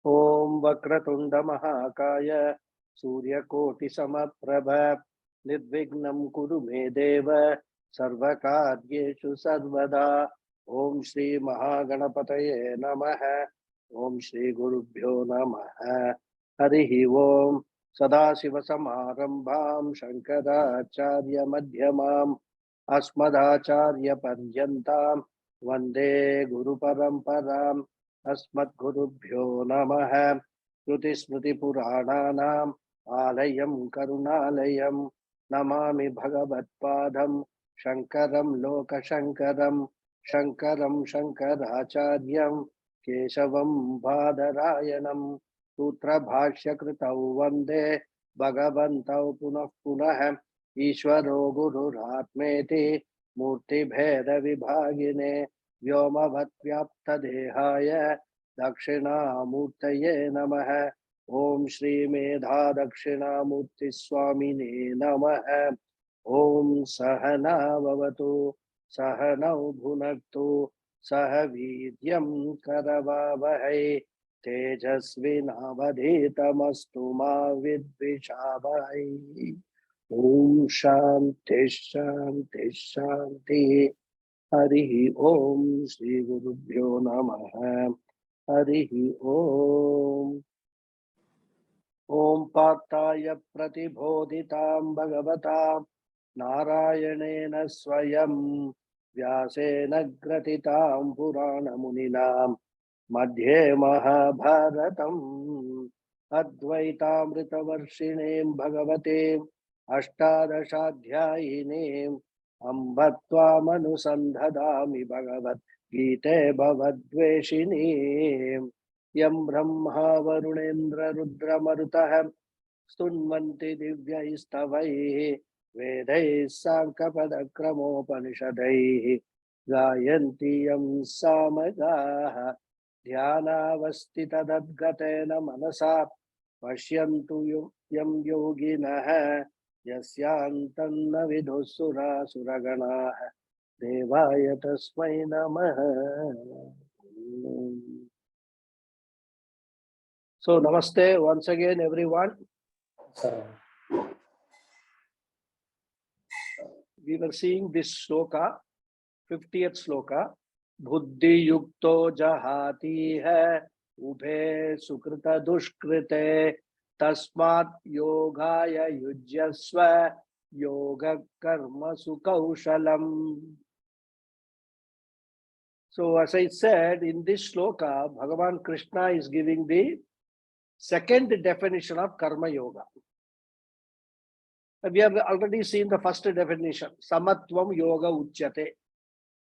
Om Vakratunda Mahakaya Suryakoti Samaprabha Nirvignam Kuru Me Deva Sarvakaryeshu Sarvada. Om Shri Mahaganapataye Namaha. Om Shri Gurubhyo Namaha. Harihi Om Sadashiva Samarambham Shankaracharya Madhyamam Asmadacharya Paryantam Vande Guru Paramparam. अस्मद्गुरुभ्यो नमः। श्रुतिस्मृतिपुराणानाम् आलयं करुणालयं नमामि भगवत्पादं शङ्करं लोकशङ्करं शङ्करं शङ्कराचार्यं केशवं बादरायणं सूत्रभाष्यकृतौ वन्दे भगवन्तौ पुनः पुनः ईश्वरो गुरुरात्मेति मूर्तिभेदविभागिने व्योमवद्व्याप्तदेहाय दक्षिणामूर्तये नमः। ओम श्री मेधा दक्षिणामूर्ति स्वामिने नमः। ओम सहना भवतु सहनौ भुनक्तु सह वीर्यं करवावहै तेजस्विनावधीतमस्तु मा विद्विषावहै। ओम शांति शांति शांति। हरि ओम श्री गुरुभ्यो नमः। हरि ओम। ओम पार्थाय प्रतिबोधितां भगवता नारायणेन स्वयं व्यासेन ग्रथितां पुराणमुनिना मध्ये महाभारतम् अद्वैतामृतवर्षिणीं भगवते अष्टादशाध्यायिनीं अम्ब त्वामनुसन्धदामि भगवद्गीते भवद्वेषिणीम् यं ब्रह्मा वरुणेन्द्र रुद्रमरुतः स्तुन्वन्ति दिव्यैस्तवैः वेदैः साङ्ख्यपदक्रमोपनिषदैः गायन्ति यं सामगाः ध्यानावस्थितदद्गतेन मनसा पश्यन्तु यं योगिनः यस्यान्तं न विदुः सुरासुरगणाः देवाय तस्मै नमः। So namaste once again everyone. We were seeing this shloka, 50th shloka. Buddhi yukto jahati hai ubhe sukrita dushkrite tasmat yogaya yujyasva yoga karma sukaushalam. So as I said, in this shloka, Bhagavan Krishna is giving the second definition of karma yoga. We have already seen the first definition, samatvam yoga uchyate,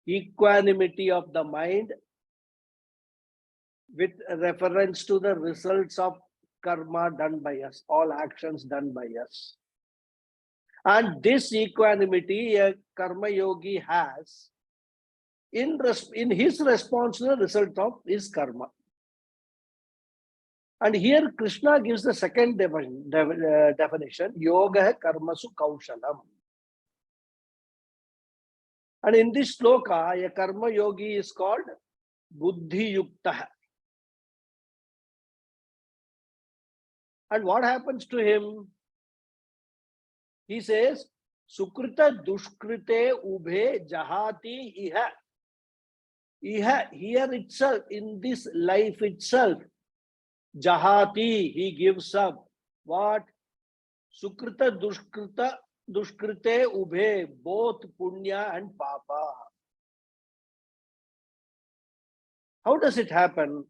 equanimity of the mind with reference to the results of karma done by us, all actions done by us. And this equanimity a karma yogi has in his response to the result of his karma. And here Krishna gives the second definition, yoga karmasu kaushalam. And in this shloka, a karma yogi is called buddhi yukta. And what happens to him? He says, sukrita dushkrite ubhe jahati iha. Iha, here itself, in this life itself, jahati, he gives up. What? Sukrita dushkrite ubhe, both punya and papa. How does it happen?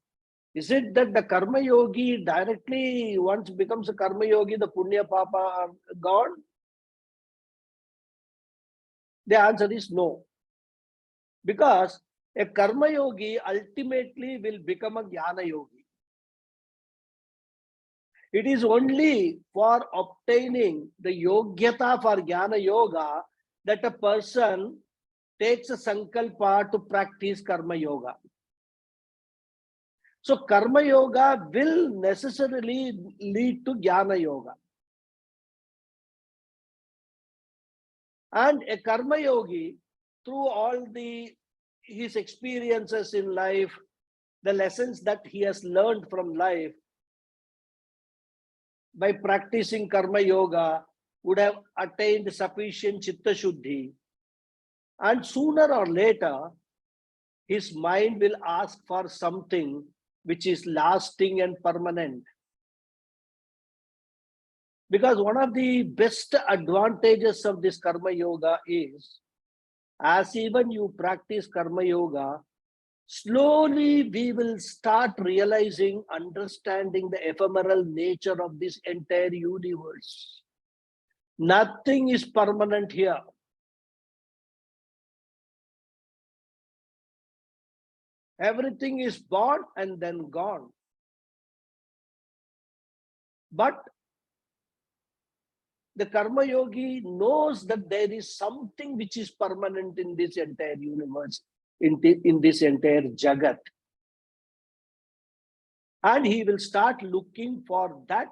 Is it that the karma yogi directly, once becomes a karma yogi, the punya papa are gone? The answer is no. Because a karma yogi ultimately will become a jnana yogi. It is only for obtaining the yogyata for jnana yoga that a person takes a sankalpa to practice karma yoga. So karma yoga will necessarily lead to jnana yoga. And a karma yogi, through all his experiences in life, the lessons that he has learned from life by practicing karma yoga would have attained sufficient chitta shuddhi, and sooner or later his mind will ask for something which is lasting and permanent. Because one of the best advantages of this karma yoga is, as even you practice karma yoga, slowly we will start realizing, understanding the ephemeral nature of this entire universe. Nothing is permanent here. Everything is born and then gone. But the karma yogi knows that there is something which is permanent in this entire universe, in this entire jagat. And he will start looking for that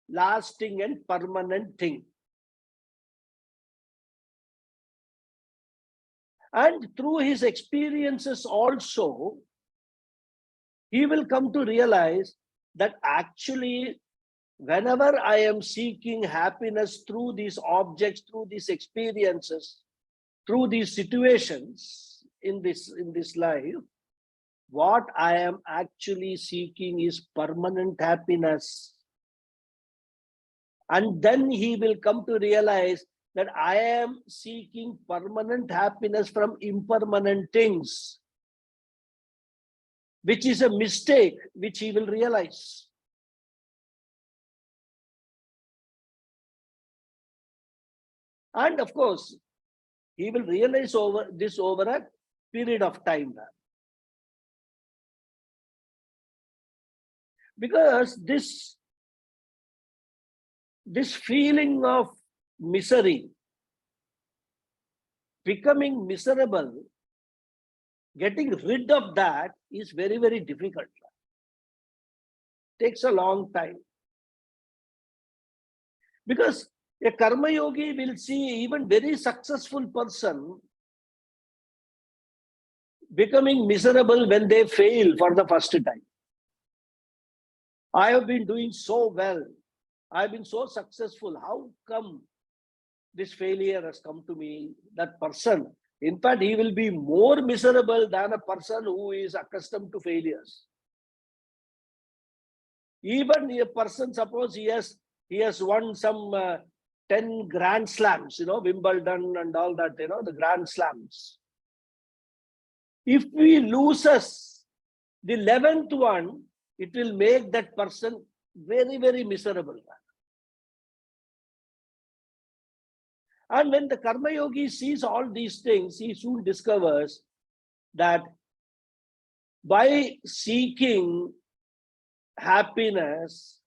lasting and permanent thing. And through his experiences also, he will come to realize that actually, whenever I am seeking happiness through these objects, through these experiences, through these situations in this life, what I am actually seeking is permanent happiness. And then he will come to realize that I am seeking permanent happiness from impermanent things, which is a mistake, which he will realize. And of course, he will realize over a period of time. Because this feeling of misery, becoming miserable, getting rid of that is very, very difficult. Takes a long time. Because a karma yogi will see even very successful person becoming miserable when they fail for the first time. I have been doing so well. I've been so successful. How come this failure has come to me? That person, in fact, he will be more miserable than a person who is accustomed to failures. Even a person, suppose he has won some 10 Grand Slams, Wimbledon and all that, the Grand Slams. If he loses the 11th one, it will make that person very, very miserable. And when the karma yogi sees all these things, he soon discovers that by seeking happiness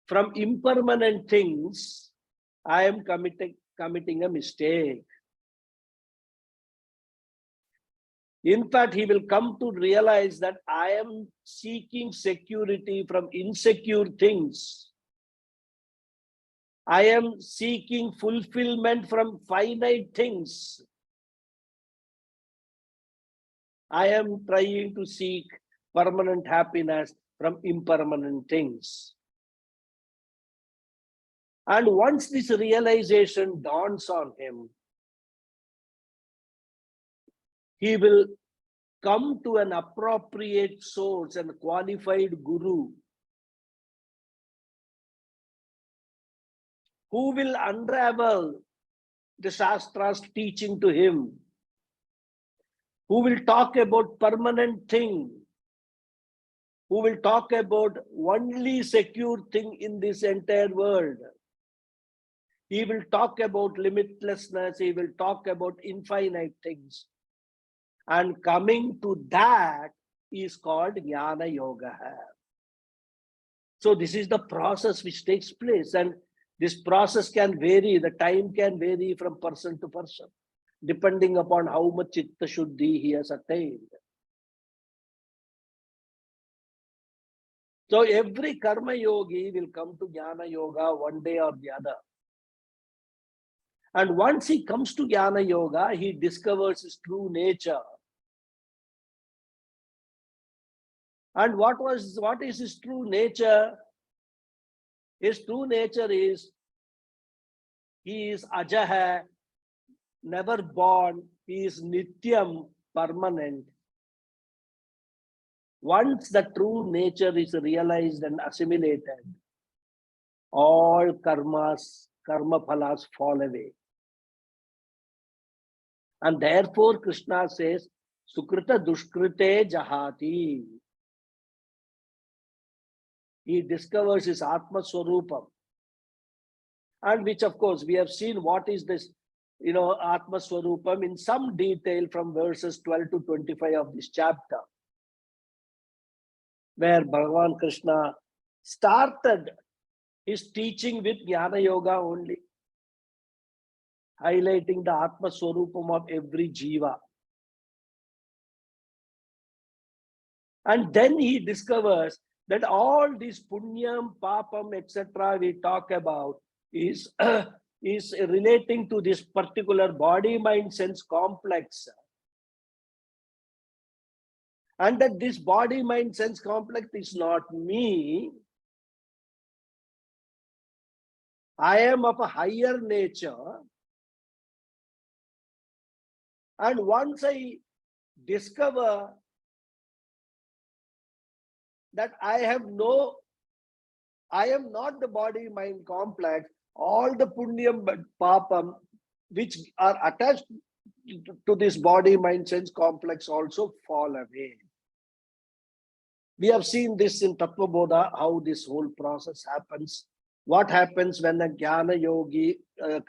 from impermanent things, I am committing a mistake. In fact, he will come to realize that I am seeking security from insecure things. I am seeking fulfillment from finite things. I am trying to seek permanent happiness from impermanent things. And once this realization dawns on him, he will come to an appropriate source and qualified guru who will unravel the Shastra's teaching to him, who will talk about permanent thing, who will talk about only secure thing in this entire world. He will talk about limitlessness, he will talk about infinite things. And coming to that is called Jnana Yoga. So this is the process which takes place, and this process can vary, the time can vary from person to person, depending upon how much chitta shuddhi he has attained. So every karma yogi will come to Jnana Yoga one day or the other. And once he comes to Jnana Yoga, he discovers his true nature. And what is his true nature? His true nature is he is Ajaha, never born. He is Nityam, permanent. Once the true nature is realized and assimilated, all karma phalas fall away. And therefore Krishna says, Sukrita dushkrite jahati. He discovers his Atma Swarupam. And which of course we have seen what is this, Atma Swarupam in some detail from verses 12 to 25 of this chapter, where Bhagavan Krishna started his teaching with Jnana Yoga only, highlighting the Atma Swarupam of every Jiva. And then he discovers that all this Punyam, Papam, etc. we talk about is relating to this particular body, mind, sense complex. And that this body, mind, sense complex is not me. I am of a higher nature. And once I discover that I am not the body, mind complex, all the punyam but papam which are attached to this body, mind, sense complex also fall away. We have seen this in Tattva Bodha, how this whole process happens. What happens when a jnana yogi, a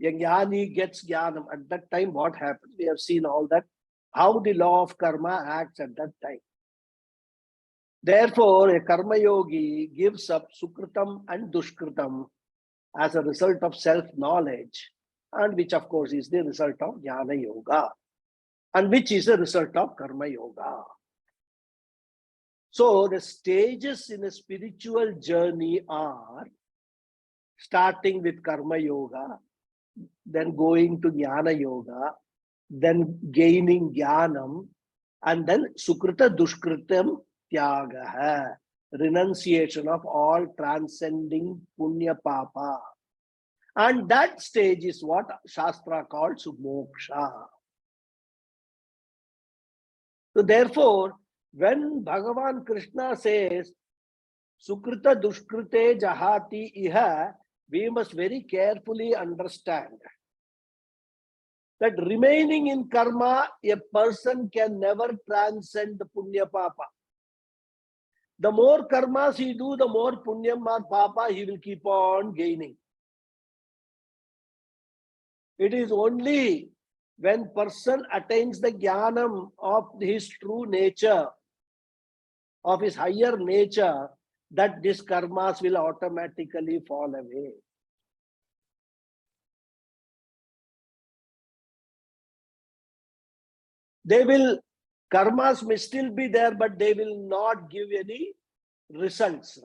jnani gets jnanam? At that time, what happens? We have seen all that, how the law of karma acts at that time. Therefore, a karma yogi gives up sukritam and dushkritam as a result of self-knowledge, and which of course is the result of jnana yoga, and which is a result of karma yoga. So the stages in a spiritual journey are starting with karma yoga, then going to jnana yoga, then gaining jnanam, and then sukrita dushkritam tyagaha, renunciation of all transcending punya papa. And that stage is what Shastra calls moksha. So therefore, when Bhagavan Krishna says, Sukrita dushkrite jahati iha, we must very carefully understand that remaining in karma, a person can never transcend the punya papa. The more karmas he do, the more punyam or papa he will keep on gaining. It is only when person attains the jnanam of his true nature, of his higher nature, that these karmas will automatically fall away. Karmas may still be there, but they will not give any results.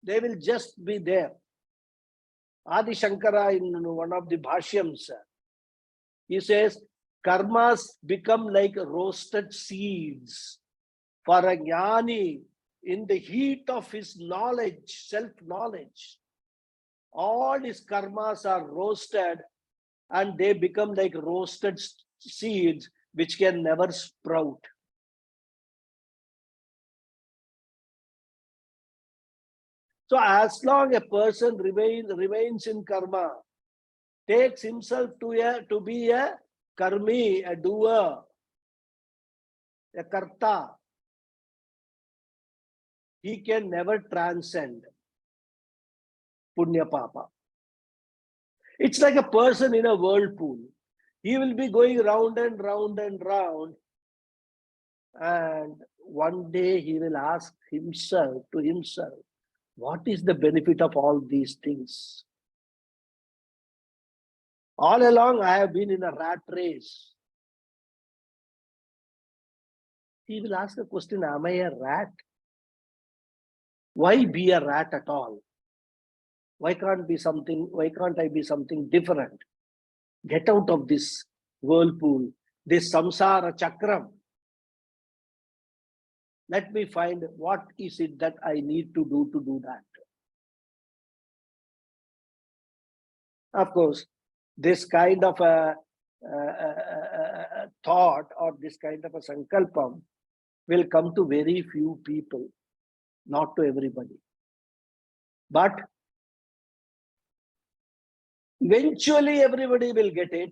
They will just be there. Adi Shankara, in one of the bhashyams, he says, karmas become like roasted seeds for a jnani in the heat of his knowledge, self-knowledge. All his karmas are roasted and they become like roasted seeds which can never sprout. So as long a person remains in karma, takes himself to be a karmi, a doer, a karta, he can never transcend punya papa. It's like a person in a whirlpool. He will be going round and round and round, and one day he will ask himself, what is the benefit of all these things? All along I have been in a rat race. He will ask the question, am I a rat? Why be a rat at all? Why can't I be something different? Get out of this whirlpool, this samsara chakram. Let me find what is it that I need to do that. Of course, this kind of a thought or this kind of a sankalpam will come to very few people, not to everybody. But eventually everybody will get it.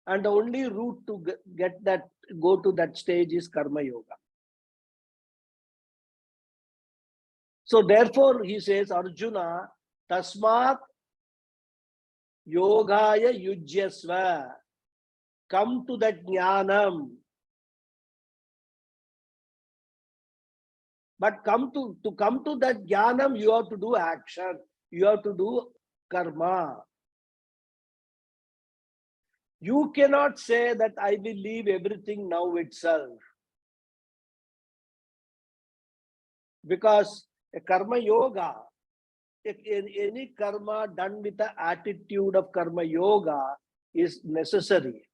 And the only route to get that, go to that stage is karma yoga. So therefore he says, Arjuna, tasmat yogaya yujyasva. Come to that jnanam. But to come to that jnanam, you have to do action. You have to do karma. You cannot say that I will leave everything now itself. Because a karma yoga, any karma done with the attitude of karma yoga is necessary.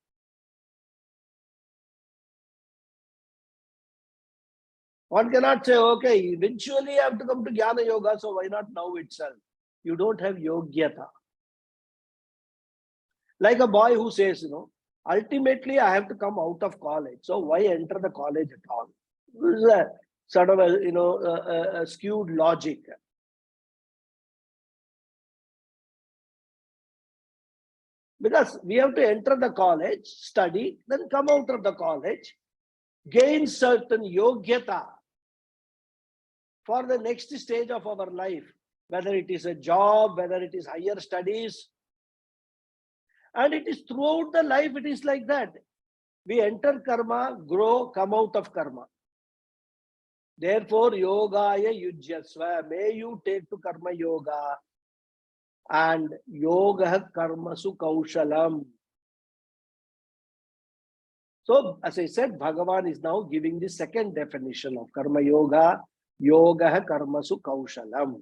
One cannot say, okay, eventually I have to come to Jnana Yoga, so why not now itself? You don't have yogyata. Like a boy who says, ultimately I have to come out of college, so why enter the college at all? This is a sort of a skewed logic. Because we have to enter the college, study, then come out of the college, gain certain yogyata for the next stage of our life, whether it is a job, whether it is higher studies. And it is throughout the life, it is like that. We enter karma, grow, come out of karma. Therefore, yogaya yujyasva. May you take to karma yoga. And yoga karmasu kaushalam. So, as I said, Bhagavan is now giving the second definition of karma yoga. Yoga karmasu kaushalam.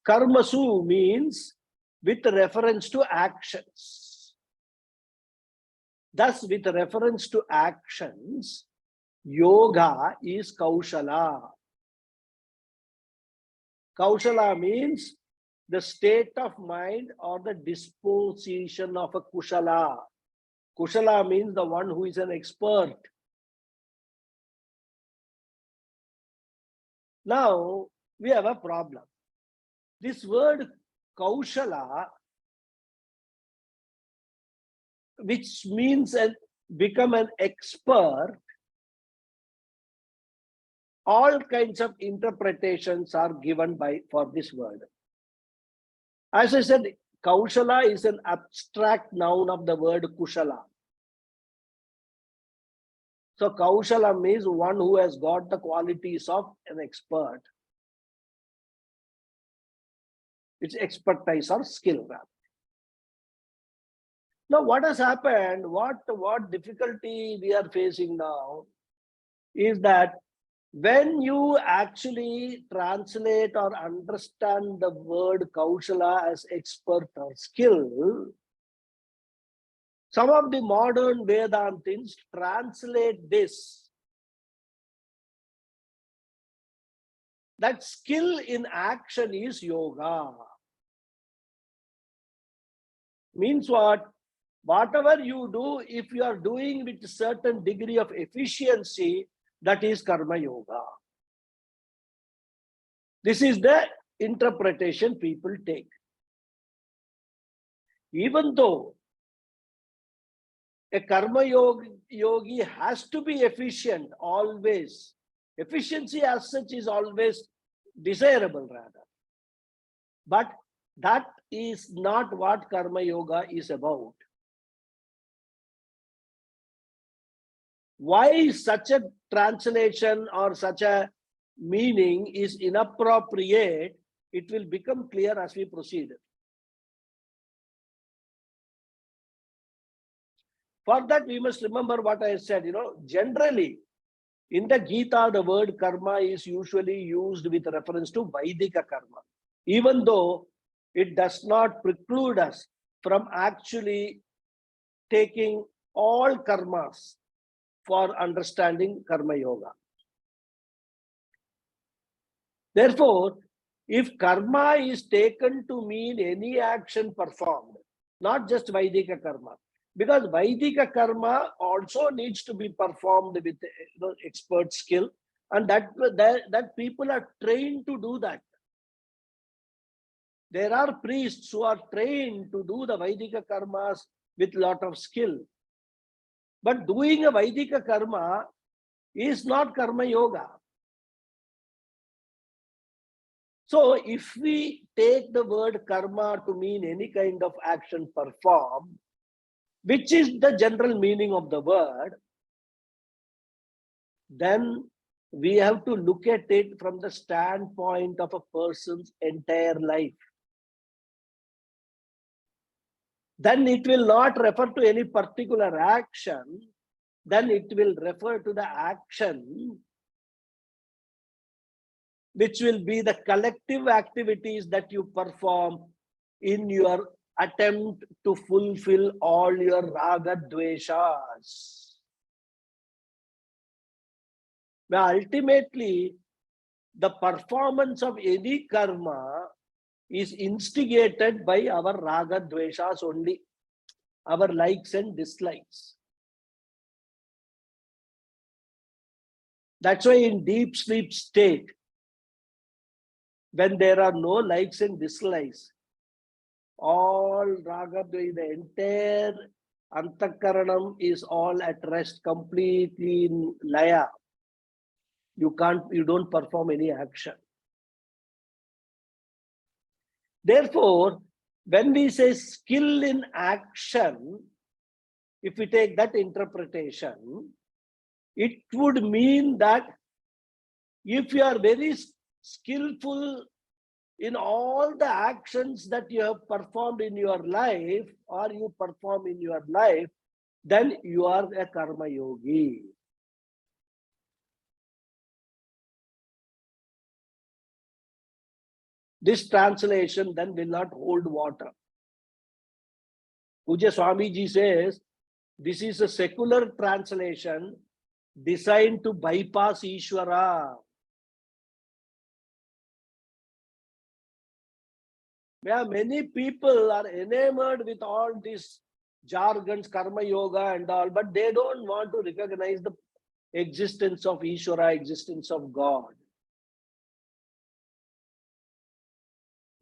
Karmasu means with reference to actions. Thus, with reference to actions, yoga is kaushala. Kaushala means the state of mind or the disposition of a kushala. Kushala means the one who is an expert. Now, we have a problem. This word kaushala, which means become an expert, all kinds of interpretations are given for this word. As I said, kaushala is an abstract noun of the word kushala. So kaushala means one who has got the qualities of an expert. It's expertise or skill. Now, what has happened, what difficulty we are facing now is that when you actually translate or understand the word kaushala as expert or skill, some of the modern Vedantins translate this. That skill in action is yoga. Means what? Whatever you do, if you are doing with a certain degree of efficiency, that is karma yoga. This is the interpretation people take. Even though a karma yogi has to be efficient always. Efficiency as such is always desirable rather. But that is not what karma yoga is about. Why such a translation or such a meaning is inappropriate, it will become clear as we proceed. For that, we must remember what I said, generally, in the Gita, the word karma is usually used with reference to Vaidika karma, even though it does not preclude us from actually taking all karmas for understanding Karma Yoga. Therefore, if karma is taken to mean any action performed, not just Vaidika karma, because Vaidika karma also needs to be performed with expert skill, and that people are trained to do that. There are priests who are trained to do the Vaidika karmas with lot of skill. But doing a Vaidika karma is not Karma Yoga. So if we take the word karma to mean any kind of action performed, which is the general meaning of the word, then we have to look at it from the standpoint of a person's entire life. Then it will not refer to any particular action, then it will refer to the action which will be the collective activities that you perform in your attempt to fulfill all your raga dveshas. Now, ultimately, the performance of any karma is instigated by our raga dveshas only, our likes and dislikes. That's why in deep sleep state, when there are no likes and dislikes, all raga, the entire antakaranam is all at rest, completely in laya. You don't perform any action. Therefore, when we say skill in action, if we take that interpretation, it would mean that if you are very skillful in all the actions that you have performed in your life or you perform in your life, then you are a karma yogi. This translation then will not hold water. Pujya Swamiji says, this is a secular translation designed to bypass Ishvara. Yeah, many people are enamored with all these jargons, karma yoga and all, but they don't want to recognize the existence of Ishvara, existence of God.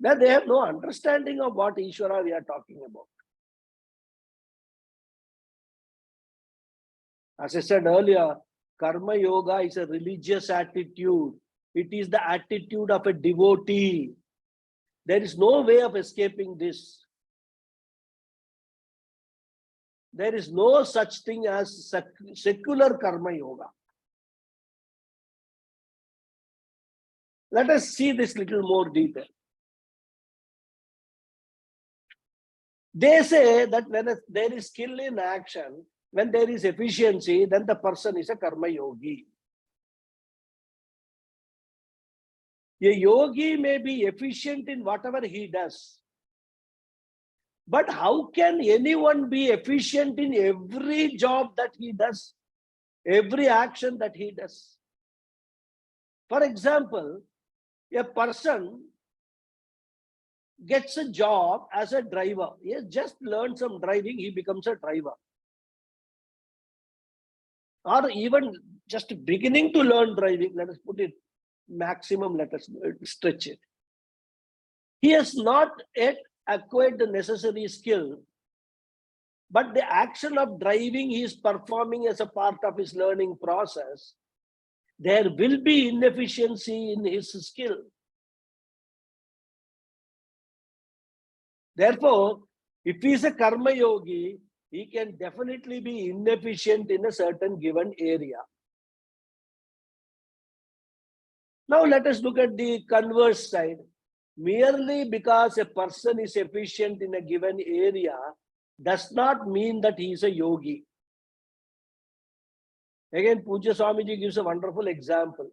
Then they have no understanding of what Ishvara we are talking about. As I said earlier, karma yoga is a religious attitude. It is the attitude of a devotee. There is no way of escaping this. There is no such thing as secular karma yoga. Let us see this little more detail. They say that when there is skill in action, when there is efficiency, then the person is a karma yogi. A yogi may be efficient in whatever he does. But how can anyone be efficient in every job that he does, every action that he does? For example, a person gets a job as a driver. He has just learned some driving, he becomes a driver. Or even just beginning to learn driving, let us put it maximum, let us stretch it. He has not yet acquired the necessary skill, but the action of driving he is performing as a part of his learning process. There will be inefficiency in his skill. Therefore, if he is a karma yogi, he can definitely be inefficient in a certain given area. Now let us look at the converse side. Merely because a person is efficient in a given area does not mean that he is a yogi. Again, Pujya Swamiji gives a wonderful example.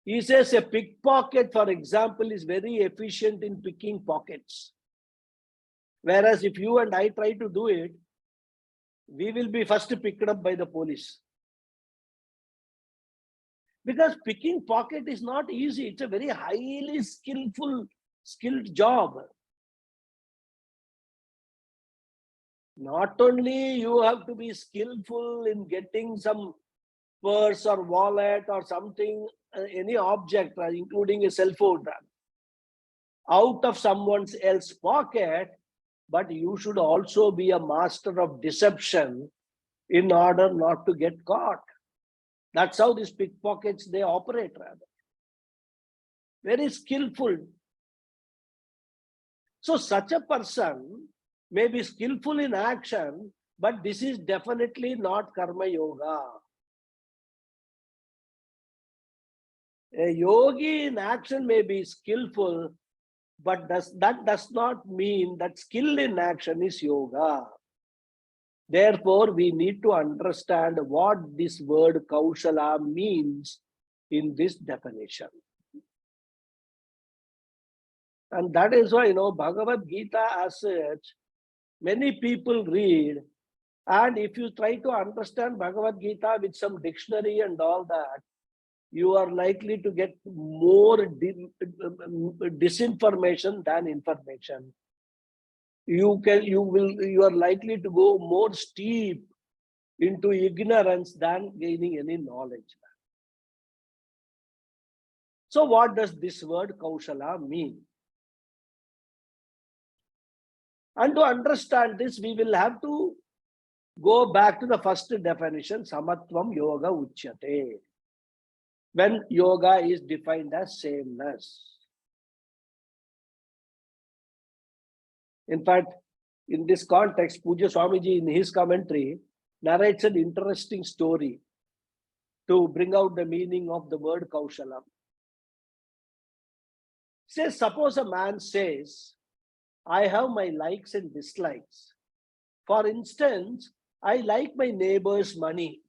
He says a pickpocket, for example, is very efficient in picking pockets. Whereas if you and I try to do it, we will be first picked up by the police. Because picking pocket is not easy. It's a very highly skilled job. Not only you have to be skillful in getting some purse or wallet or something, any object, including a cell phone, out of someone else's pocket, but you should also be a master of deception in order not to get caught. That's how these pickpockets, they operate rather. Very skillful. So such a person may be skillful in action, but this is definitely not karma yoga. A yogi in action may be skillful, but that does not mean that skill in action is yoga. Therefore, we need to understand what this word kaushala means in this definition. And that is why, Bhagavad Gita as such, many people read, and if you try to understand Bhagavad Gita with some dictionary and all that, you are likely to get more disinformation than information. You are likely to go more steep into ignorance than gaining any knowledge. So what does this word kaushala mean? And to understand this, we will have to go back to the first definition, samatvam yoga uchyate. When yoga is defined as sameness. In fact, in this context, Pujya Swamiji in his commentary narrates an interesting story to bring out the meaning of the word kaushala. Says, suppose a man says, I have my likes and dislikes. For instance, I like my neighbor's money.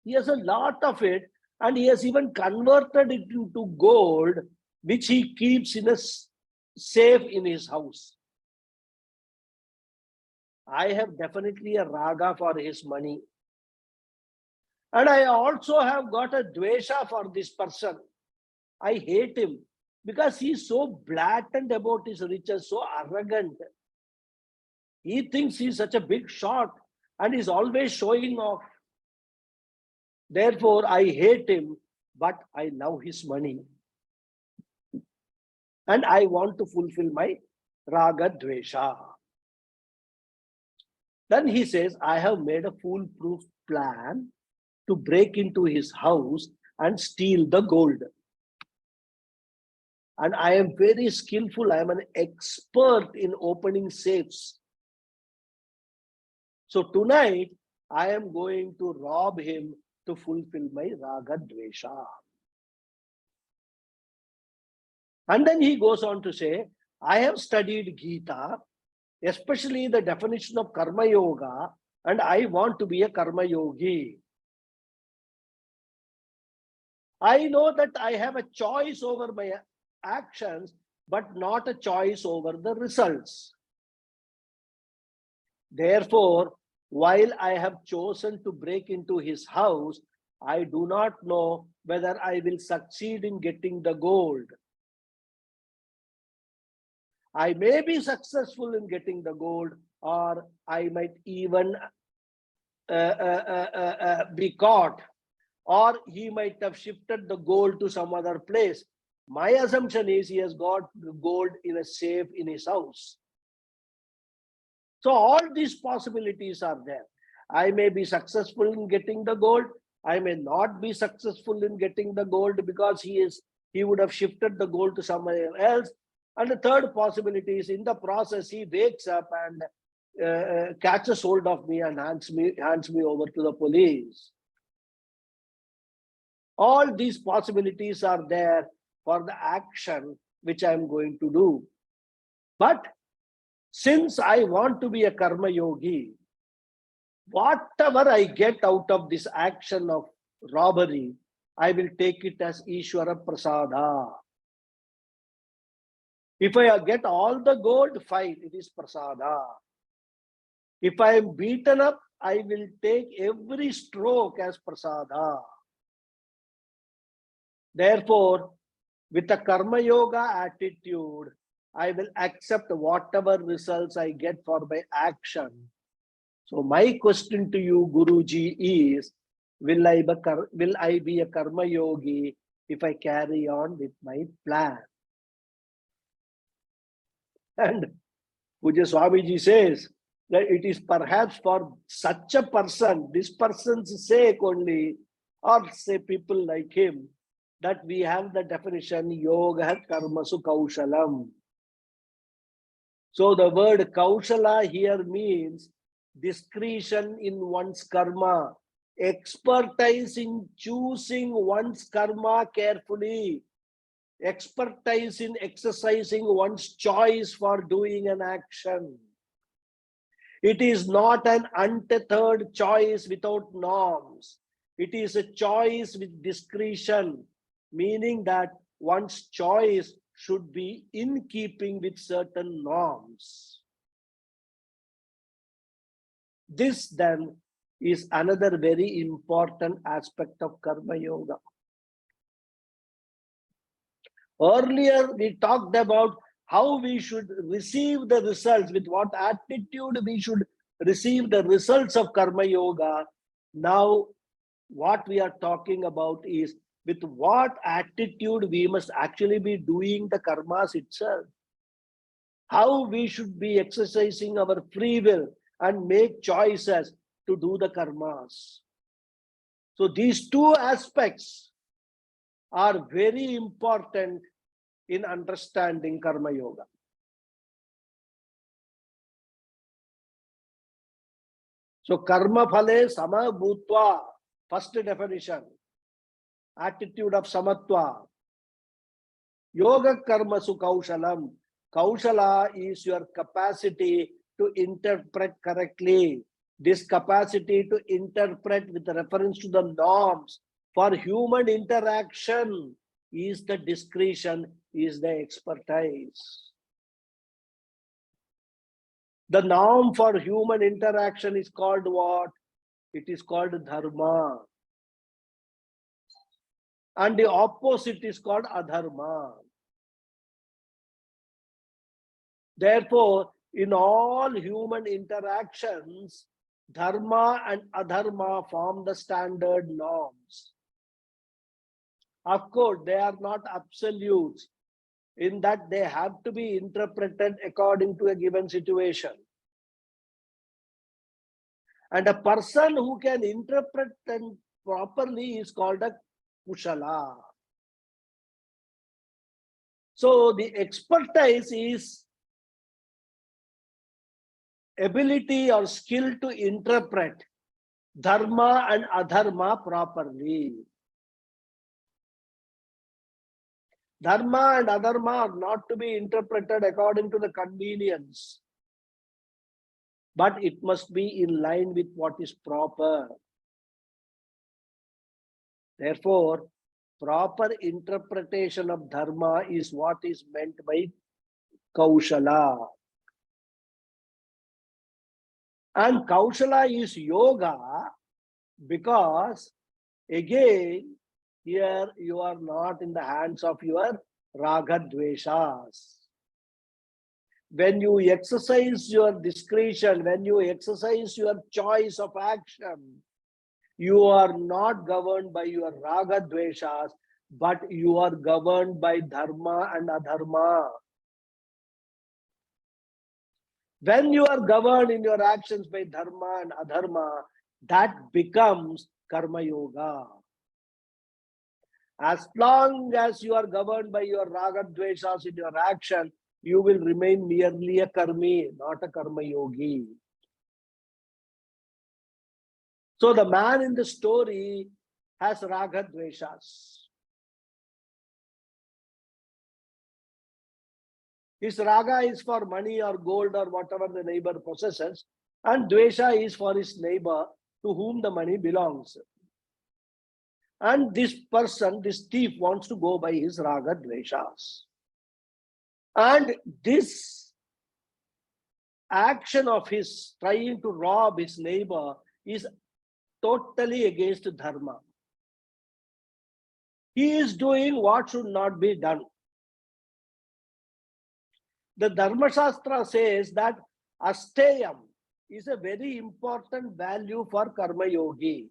He has a lot of it, and he has even converted it into gold, which he keeps in a safe in his house. I have definitely a raga for his money. And I also have got a dvesha for this person. I hate him because he is so blatant about his riches, so arrogant. He thinks he's such a big shot and is always showing off. Therefore, I hate him, but I love his money. And I want to fulfill my raga dvesha. Then he says, I have made a foolproof plan to break into his house and steal the gold. And I am very skillful. I am an expert in opening safes. So tonight, I am going to rob him to fulfill my raga dvesha. And then he goes on to say, I have studied Gita, especially the definition of karma yoga, and I want to be a karma yogi. I know that I have a choice over my actions, but not a choice over the results. Therefore, while I have chosen to break into his house, I do not know whether I will succeed in getting the gold. I may be successful in getting the gold, or I might even be caught, or he might have shifted the gold to some other place. My assumption is he has got the gold in a safe in his house. So all these possibilities are there. I may be successful in getting the gold. I may not be successful in getting the gold because he would have shifted the gold to somewhere else. And the third possibility is in the process, he wakes up and catches hold of me and hands me over to the police. All these possibilities are there for the action which I am going to do. But since I want to be a karma yogi, whatever I get out of this action of robbery, I will take it as Ishvara Prasada. If I get all the gold, fine, it is Prasada. If I am beaten up, I will take every stroke as Prasada. Therefore, with a karma yoga attitude, I will accept whatever results I get for my action. So my question to you, Guruji, is, will I be a karma yogi if I carry on with my plan? And Puja Swamiji says that it is perhaps for such a person, this person's sake only, or say people like him, that we have the definition yoga karmasu kaushalam. So the word kaushala here means discretion in one's karma, expertise in choosing one's karma carefully, expertise in exercising one's choice for doing an action. It is not an untethered choice without norms. It is a choice with discretion, meaning that one's choice should be in keeping with certain norms. This then is another very important aspect of Karma Yoga. Earlier, we talked about how we should receive the results, with what attitude we should receive the results of Karma Yoga. Now, what we are talking about is with what attitude we must actually be doing the karmas itself. How we should be exercising our free will and make choices to do the karmas. So these two aspects are very important in understanding Karma Yoga. So karma phale sama bhutva, first definition, attitude of samatva. Yoga karmasu kaushalam. Kaushala is your capacity to interpret correctly. This capacity to interpret with reference to the norms for human interaction is the discretion, is the expertise. The norm for human interaction is called what? It is called dharma. And the opposite is called adharma. Therefore, in all human interactions, dharma and adharma form the standard norms. Of course, they are not absolutes, in that they have to be interpreted according to a given situation. And a person who can interpret them properly is called a kushala. So the expertise is ability or skill to interpret dharma and adharma properly. Dharma and adharma are not to be interpreted according to the convenience, but it must be in line with what is proper. Therefore, proper interpretation of dharma is what is meant by kaushala. And kaushala is yoga because, again, here you are not in the hands of your raga dveshas. When you exercise your discretion, when you exercise your choice of action, you are not governed by your raga dveshas, but you are governed by dharma and adharma. When you are governed in your actions by dharma and adharma, that becomes karma yoga. As long as you are governed by your raga dveshas in your action, you will remain merely a karmi, not a karma yogi. So the man in the story has raga dveshas. His raga is for money or gold or whatever the neighbor possesses, and dvesha is for his neighbor to whom the money belongs. And this person, this thief, wants to go by his raga dveshas. And this action of his trying to rob his neighbor is totally against dharma. he is doing what should not be done. The Dharma Shastra says that asteyam is a very important value for karma yogi.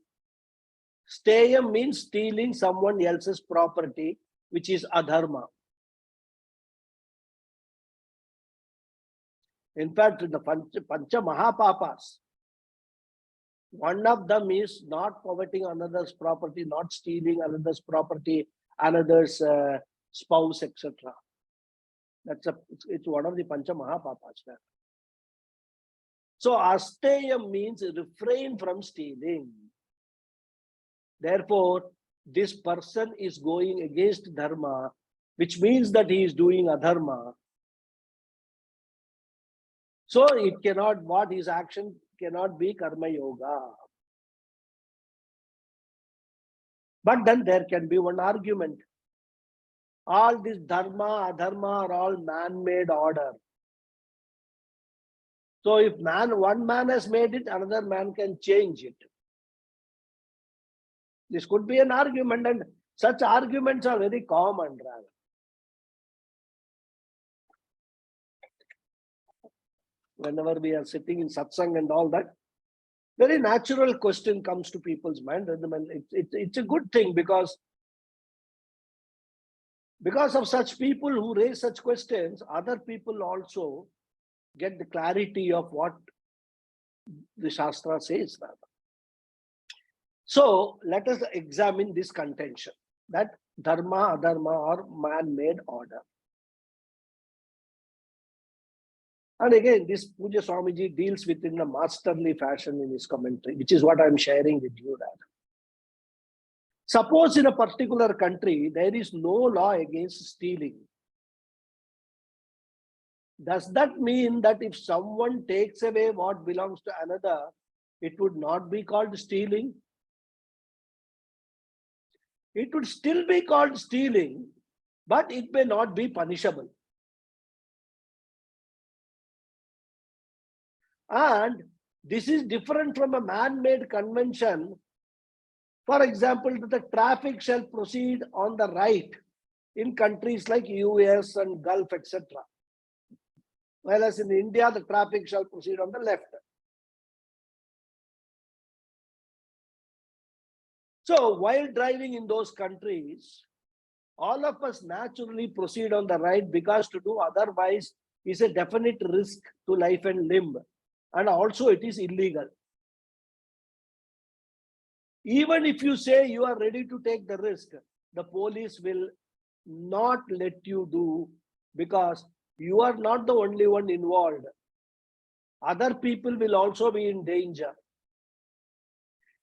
Steyam means stealing someone else's property, which is adharma. In fact, the Pancha Mahapapas, one of them is not coveting another's property, not stealing another's property, another's spouse, etc. It's one of the Pancha Mahapapas. So asteyam means refrain from stealing. Therefore, this person is going against dharma, which means that he is doing adharma. So it cannot, what his action cannot be karma yoga. But then there can be one argument. All this dharma, adharma are all man-made order. So if one man has made it, another man can change it. This could be an argument, and such arguments are very common, rather. Whenever we are sitting in satsang and all that, very natural question comes to people's mind. It's a good thing because of such people who raise such questions, other people also get the clarity of what the Shastra says. So let us examine this contention that dharma, adharma are man-made order. And again, this Puja Swamiji deals with in a masterly fashion in his commentary, which is what I'm sharing with you. Suppose in a particular country, there is no law against stealing. Does that mean that if someone takes away what belongs to another, it would not be called stealing? It would still be called stealing, but it may not be punishable. And this is different from a man-made convention. For example, the traffic shall proceed on the right in countries like US and Gulf, etc. Whereas in India, the traffic shall proceed on the left. So while driving in those countries, all of us naturally proceed on the right because to do otherwise is a definite risk to life and limb. And also it is illegal. Even if you say you are ready to take the risk, the police will not let you do because you are not the only one involved. Other people will also be in danger.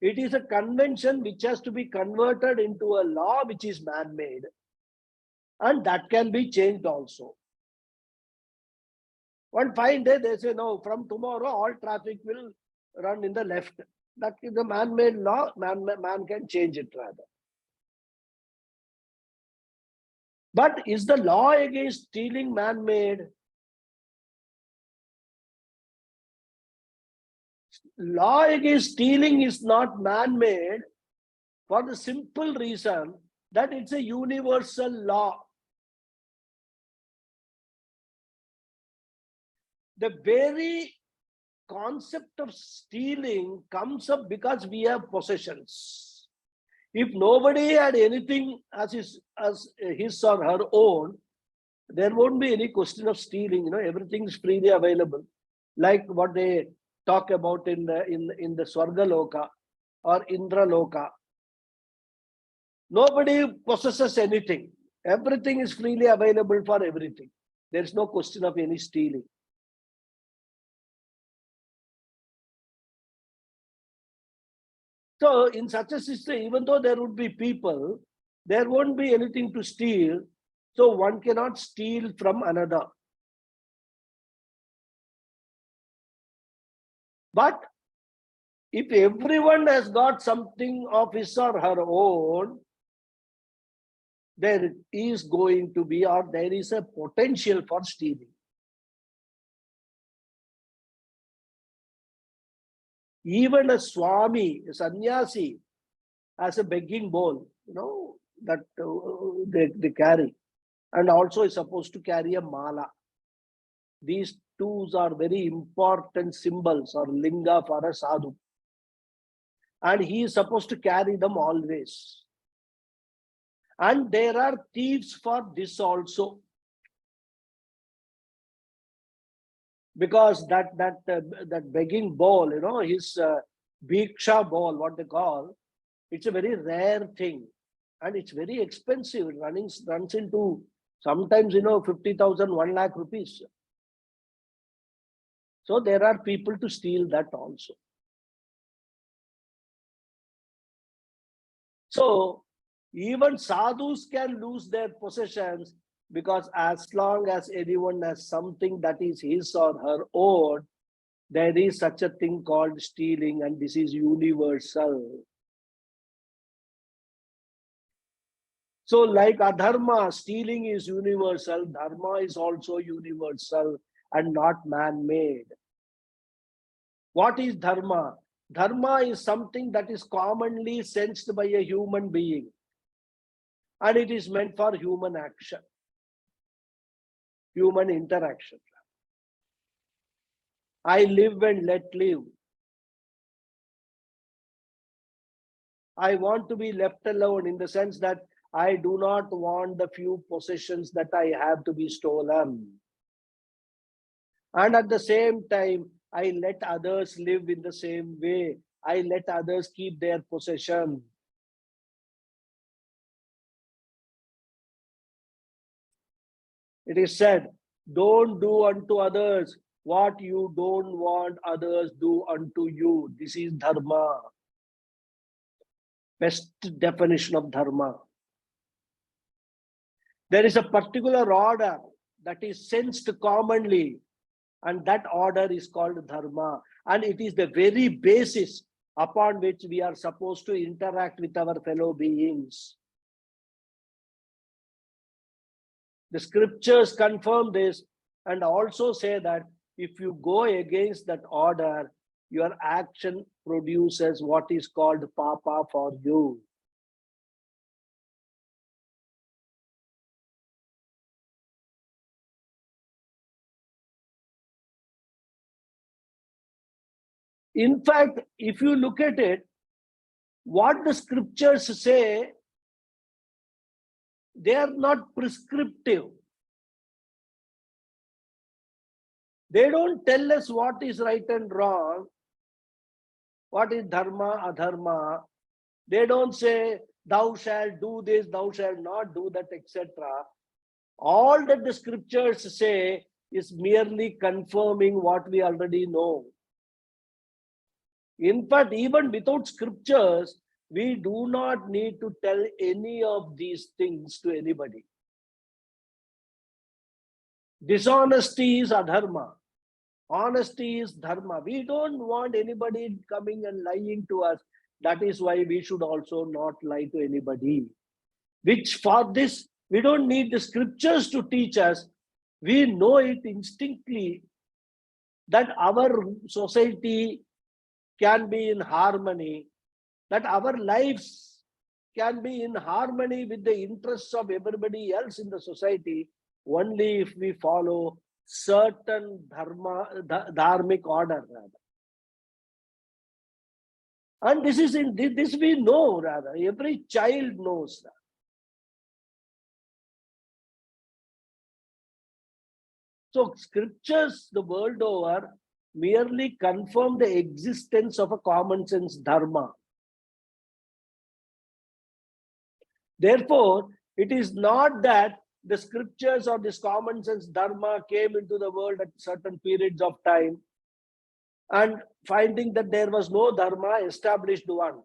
It is a convention which has to be converted into a law which is man-made. And that can be changed also. One fine day, they say, no, from tomorrow, all traffic will run in the left. That is a man-made law. Man can change it rather. But is the law against stealing man-made? Law against stealing is not man-made for the simple reason that it's a universal law. The very concept of stealing comes up because we have possessions. If nobody had anything as his or her own, there won't be any question of stealing. Everything is freely available, like what they talk about in the Swarga Loka or Indra Loka. Nobody possesses anything. Everything is freely available for everything. There is no question of any stealing. So in such a system, even though there would be people, there won't be anything to steal. So one cannot steal from another. But if everyone has got something of his or her own, there is going to be, or there is a potential for stealing. Even a Swami, a sannyasi, has a begging bowl. that they carry, and also is supposed to carry a mala. These two are very important symbols or linga for a sadhu, and he is supposed to carry them always. And there are thieves for this also, because that begging bowl, his bhiksha bowl, what they call, it's a very rare thing, and it's very expensive. It runs into sometimes 50,000, 1 lakh rupees. So there are people to steal that also. So even sadhus can lose their possessions, because as long as anyone has something that is his or her own, there is such a thing called stealing, and this is universal. So like adharma, stealing is universal, dharma is also universal and not man-made. What is dharma? Dharma is something that is commonly sensed by a human being, and it is meant for human action, human interaction. I live and let live. I want to be left alone, in the sense that I do not want the few possessions that I have to be stolen. And at the same time, I let others live in the same way. I let others keep their possession. It is said, don't do unto others what you don't want others do unto you. This is dharma. Best definition of dharma. There is a particular order that is sensed commonly, and that order is called dharma. And it is the very basis upon which we are supposed to interact with our fellow beings. The scriptures confirm this and also say that if you go against that order, your action produces what is called papa for you. In fact, if you look at it, what the scriptures say, they are not prescriptive. They don't tell us what is right and wrong, what is dharma, adharma. They don't say, thou shalt do this, thou shalt not do that, etc. All that the scriptures say is merely confirming what we already know. In fact, even without scriptures, we do not need to tell any of these things to anybody. Dishonesty is adharma. Honesty is dharma. We don't want anybody coming and lying to us. That is why we should also not lie to anybody. Which for this, we don't need the scriptures to teach us. We know it instinctively that our society can be in harmony, that our lives can be in harmony with the interests of everybody else in the society, only if we follow certain dharmic order, rather. And this we know, rather. Every child knows that. So scriptures the world over merely confirm the existence of a common sense dharma. Therefore, it is not that the scriptures or this common sense dharma came into the world at certain periods of time, and finding that there was no dharma, established one.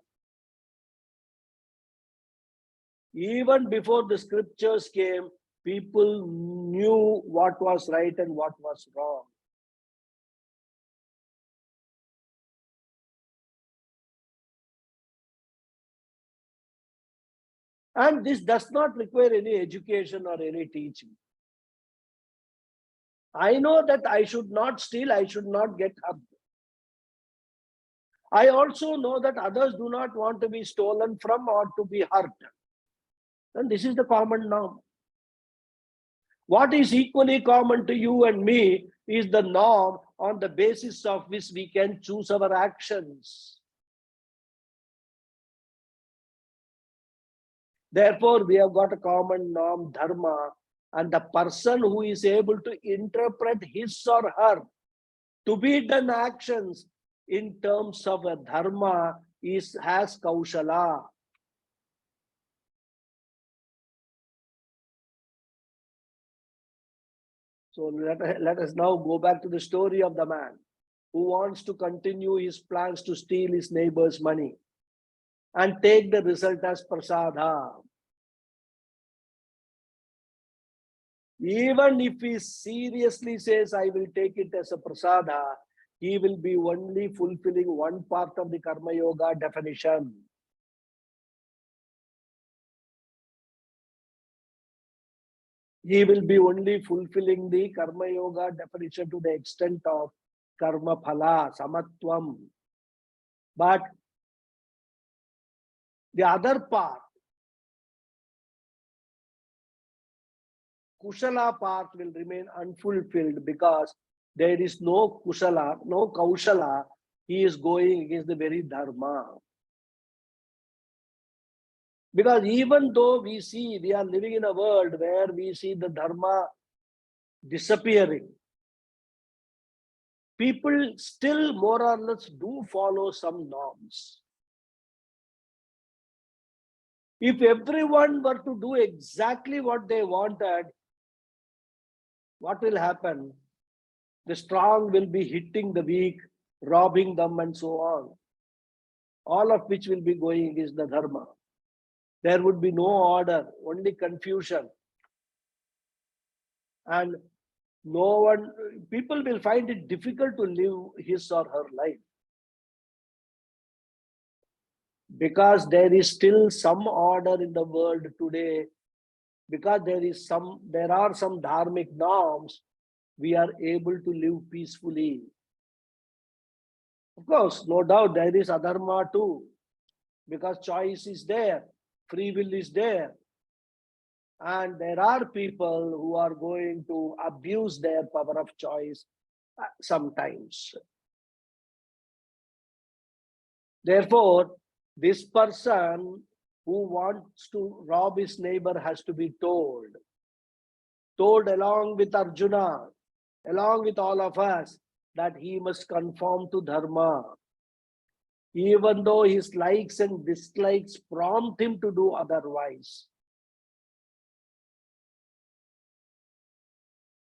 Even before the scriptures came, people knew what was right and what was wrong. And this does not require any education or any teaching. I know that I should not steal, I should not get hurt. I also know that others do not want to be stolen from or to be hurt. And this is the common norm. What is equally common to you and me is the norm on the basis of which we can choose our actions. Therefore, we have got a common norm, dharma, and the person who is able to interpret his or her to be done actions in terms of a dharma has kaushala. So let us now go back to the story of the man who wants to continue his plans to steal his neighbor's money and take the result as prasada. Even if he seriously says, I will take it as a prasada, he will be only fulfilling one part of the karma yoga definition. He will be only fulfilling the karma yoga definition to the extent of karma phala, samatvam. But the other part, kushala part, will remain unfulfilled because there is no kushala, no kaushala. He is going against the very dharma. Because even though we are living in a world where we see the dharma disappearing, people still more or less do follow some norms. If everyone were to do exactly what they wanted, what will happen? The strong will be hitting the weak, robbing them, and so on. All of which will be going against the dharma. There would be no order, only confusion. And people will find it difficult to live his or her life. Because there is still some order in the world today, because there are some dharmic norms, we are able to live peacefully. Of course, no doubt there is adharma too, because choice is there, free will is there. And there are people who are going to abuse their power of choice sometimes. Therefore, this person who wants to rob his neighbor has to be told along with Arjuna, along with all of us, that he must conform to dharma. Even though his likes and dislikes prompt him to do otherwise.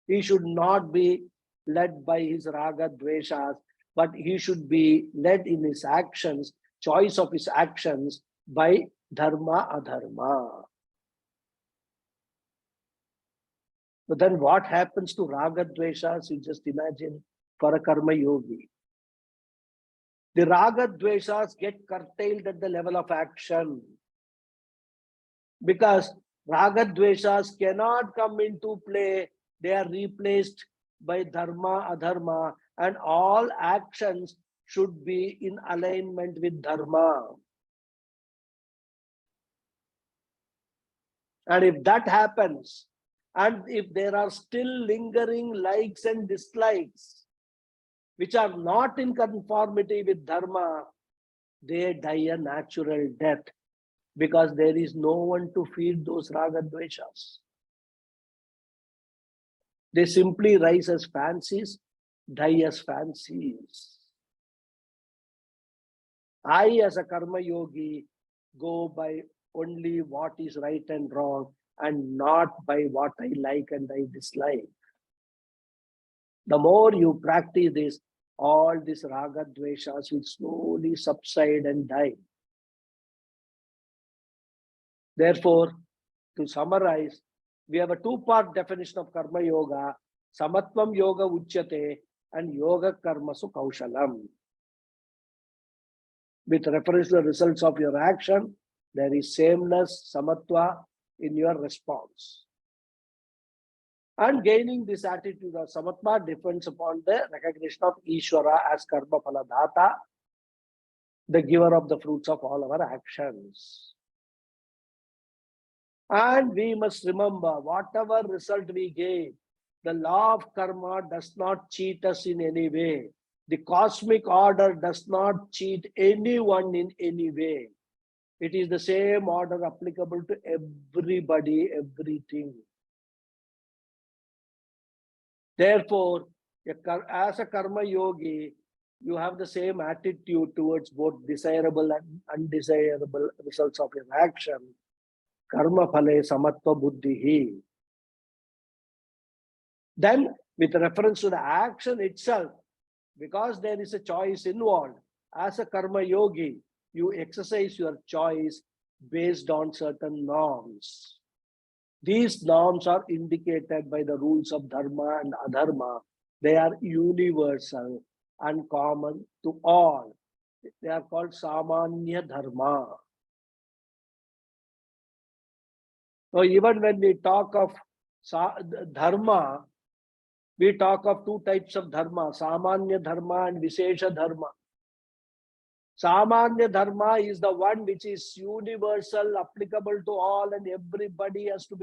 He should not be led by his raga dveshas, but he should be led in his actions, choice of his actions, by dharma adharma. But then what happens to raga dveshas? You just imagine for a karma yogi. The raga dveshas get curtailed at the level of action. Because raga dveshas cannot come into play. They are replaced by dharma, adharma, and all actions should be in alignment with dharma. And if that happens, and if there are still lingering likes and dislikes, which are not in conformity with dharma, they die a natural death, because there is no one to feed those raga dveshas. They simply rise as fancies, die as fancies. I, as a karma yogi, go by only what is right and wrong, and not by what I like and I dislike. The more you practice this, all these raga dveshas will slowly subside and die. Therefore, to summarize, we have a two-part definition of karma yoga: samatvam yoga uchyate and yoga karmasu kaushalam. With reference to the results of your action, there is sameness, samatva in your response. And gaining this attitude of samatva depends upon the recognition of Ishvara as karma phaladhata, the giver of the fruits of all our actions. And we must remember, whatever result we gain, the law of karma does not cheat us in any way. The cosmic order does not cheat anyone in any way. It is the same order applicable to everybody, everything. Therefore, as a karma yogi, you have the same attitude towards both desirable and undesirable results of your action. Karma phale samatva buddhihi. Then, with reference to the action itself, because there is a choice involved, as a karma yogi, you exercise your choice based on certain norms. These norms are indicated by the rules of dharma and adharma. They are universal and common to all. They are called samanya dharma. So even when we talk of dharma, we talk of two types of dharma, samanya dharma and vishesha dharma. Samanya dharma is the one which is universal, applicable to all, and everybody has to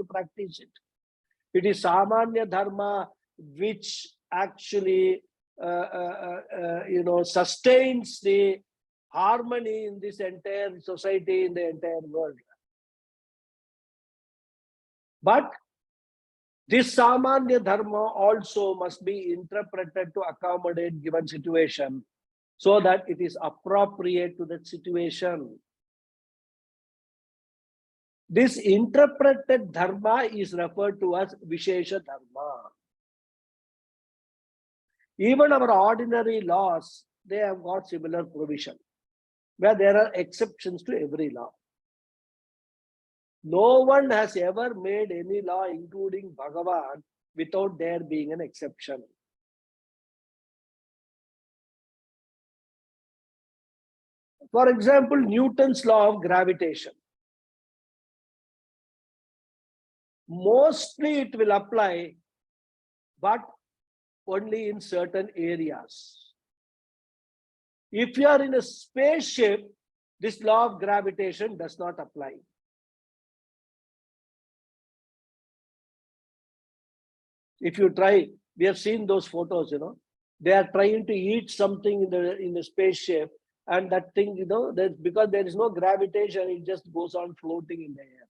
practice it. It is samanya dharma which actually sustains the harmony in this entire society, in the entire world. But this samanya dharma also must be interpreted to accommodate given situation, so that it is appropriate to that situation. This interpreted dharma is referred to as vishesha dharma. Even our ordinary laws, they have got similar provision, where there are exceptions to every law. No one has ever made any law, including Bhagawad, without there being an exception. For example, Newton's law of gravitation. Mostly it will apply, but only in certain areas. If you are in a spaceship, this law of gravitation does not apply. If you try, we have seen those photos, they are trying to eat something in the spaceship, and that thing, because there is no gravitation, it just goes on floating in the air.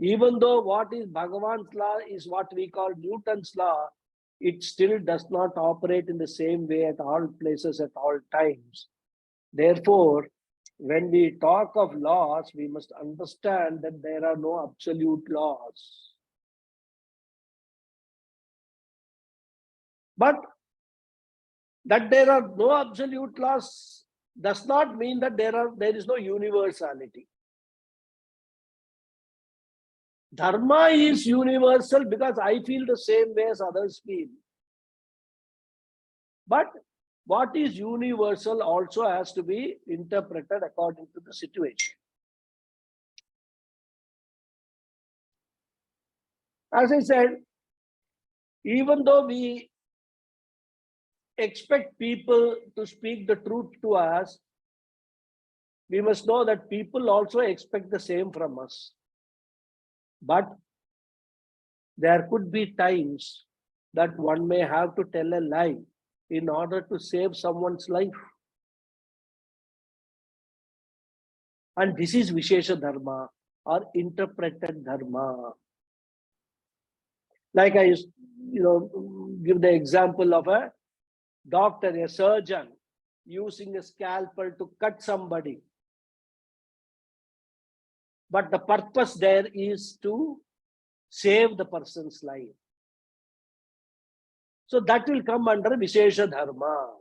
Even though what is Bhagavan's law is what we call Newton's law, it still does not operate in the same way at all places at all times. Therefore, when we talk of laws, we must understand that there are no absolute laws. But that there are no absolute laws does not mean that there is no universality. Dharma is universal because I feel the same way as others feel. But what is universal also has to be interpreted according to the situation. As I said, even though we expect people to speak the truth to us, we must know that people also expect the same from us. But there could be times that one may have to tell a lie in order to save someone's life. And this is Vishesha Dharma or interpreted Dharma. Like I used, give the example of a doctor, a surgeon, using a scalpel to cut somebody. But the purpose there is to save the person's life. So that will come under Vishesha Dharma.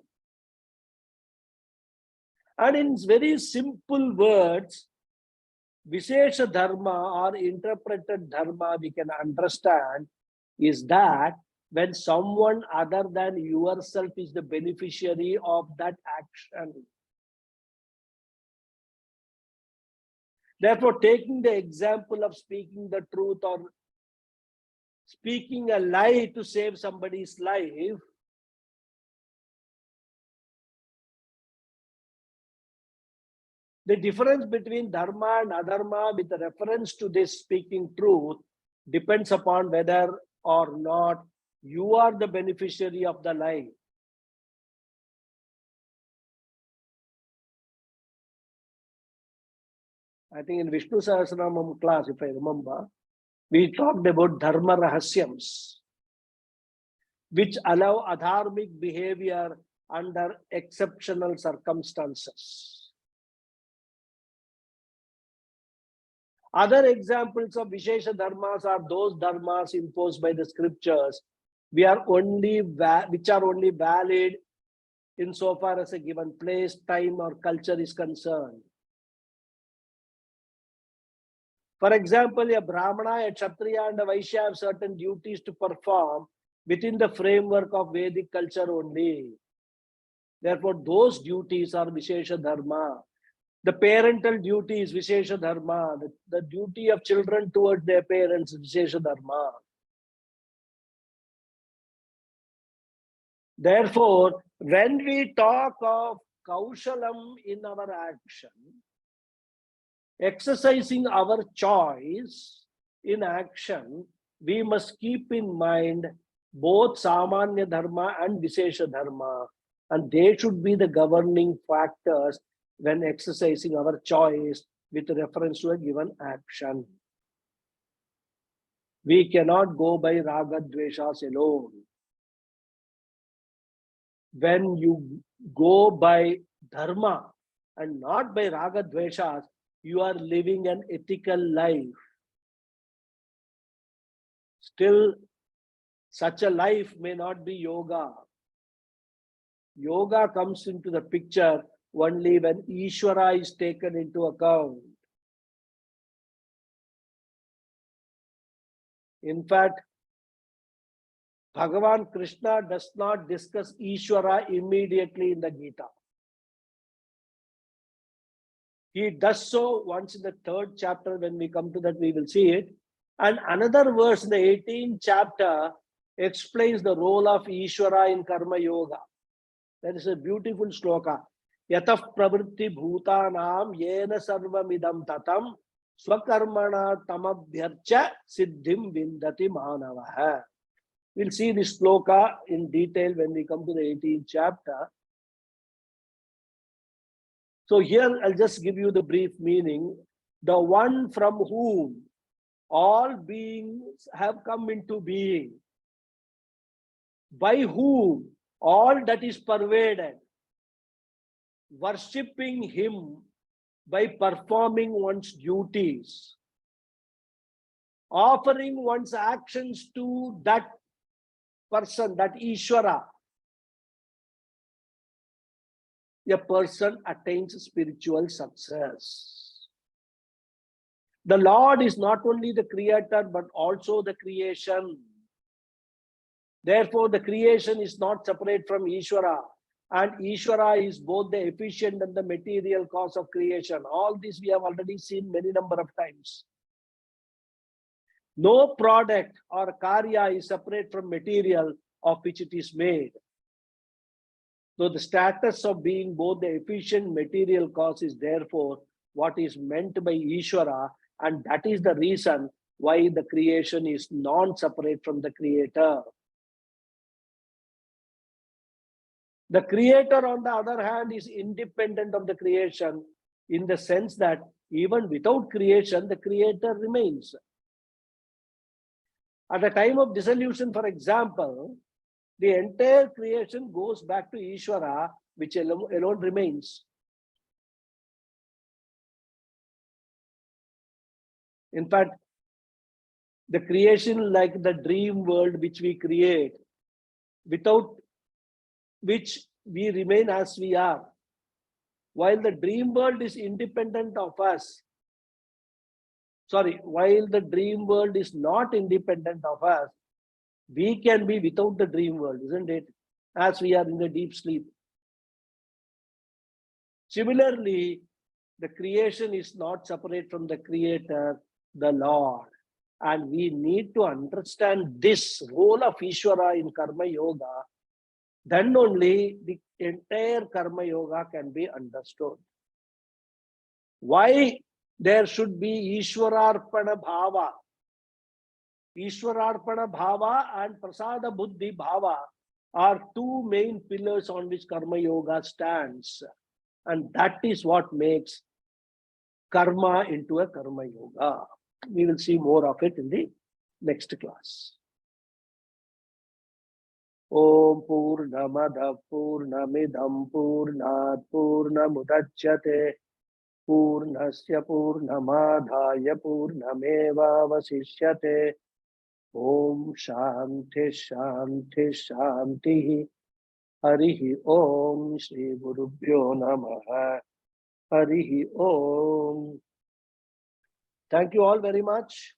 And in very simple words, Vishesha Dharma or interpreted Dharma we can understand is that when someone other than yourself is the beneficiary of that action. Therefore, taking the example of speaking the truth or speaking a lie to save somebody's life, The difference between dharma and adharma with reference to this speaking truth depends upon whether or not you are the beneficiary of the life. I think in Vishnu Sahasranamam class, if I remember, we talked about dharma rahasyams, which allow adharmic behavior under exceptional circumstances. Other examples of Vishesha dharmas are those dharmas imposed by the scriptures, which are only valid insofar as a given place, time, or culture is concerned. For example, a Brahmana, a Kshatriya, and a Vaishya have certain duties to perform within the framework of Vedic culture only. Therefore, those duties are Vishesha Dharma. The parental duty is Vishesha Dharma. The duty of children towards their parents is Vishesha Dharma. Therefore, when we talk of Kaushalam in our action, exercising our choice in action, we must keep in mind both Samanya Dharma and Vishesha Dharma, and they should be the governing factors when exercising our choice with reference to a given action. We cannot go by Raga Dveshas alone. When you go by Dharma and not by Raga Dveshas, you are living an ethical life. Still, such a life may not be yoga. Yoga comes into the picture only when Ishvara is taken into account. In fact, Bhagavan Krishna does not discuss Ishvara immediately in the Gita. He does so once in the 3rd chapter. When we come to that, we will see it. And another verse in the 18th chapter explains the role of Ishvara in Karma Yoga. That is a beautiful shloka. Yataf pravritti bhutanam yena sarvamidam tatam swakarmana tamabhyarcha siddhim vindati manavaha. We'll see this shloka in detail when we come to the 18th chapter. So here I'll just give you the brief meaning. The one from whom all beings have come into being, by whom all that is pervaded, worshipping him by performing one's duties, offering one's actions to that person, that Ishvara, a person attains spiritual success. The Lord is not only the creator, but also the creation. Therefore, the creation is not separate from Ishvara. And Ishvara is both the efficient and the material cause of creation. All this we have already seen many number of times. No product or karya is separate from material of which it is made. So the status of being both the efficient material cause is therefore what is meant by Ishvara, and that is the reason why the creation is non-separate from the creator. The creator, on the other hand, is independent of the creation in the sense that even without creation, the creator remains. At the time of dissolution, for example, the entire creation goes back to Ishvara, which alone remains. In fact, the creation, like the dream world which we create, without which we remain as we are. While the dream world is independent of us, while the dream world is not independent of us, we can be without the dream world, isn't it? As we are in a deep sleep. Similarly, the creation is not separate from the creator, the Lord. And we need to understand this role of Ishvara in Karma Yoga. Then only the entire Karma Yoga can be understood. Why there should be Ishwararpana Bhava. Ishwararpana Bhava and Prasada Buddhi Bhava are two main pillars on which Karma Yoga stands. And that is what makes karma into a Karma Yoga. We will see more of it in the next class. Om Purnamada Purnamidam Purnat Purnamudachyate Purnasya Purnamadhaya Purnameva Vasishyate. Om Shanti Shanti Shanti. Harihi Om Shri Gurubhyo Namaha. Harihi Om. Thank you all very much.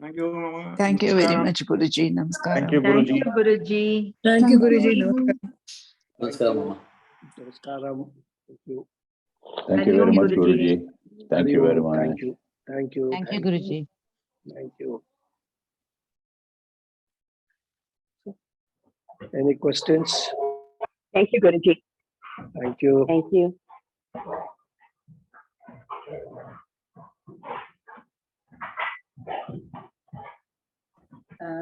Thank you, Mama. Thank you very much, Guruji. Namaskaram. Thank you, Thank Guruji. you, Guruji. Thank you, Guruji. Namaskaram, Mama. Namaskaram. Thank you. Thank you very much, Guruji. Thank you very much. Thank you. Thank you. Thank you, Guruji. Thank you. Any questions? Thank you, Guruji. Thank you. Thank you.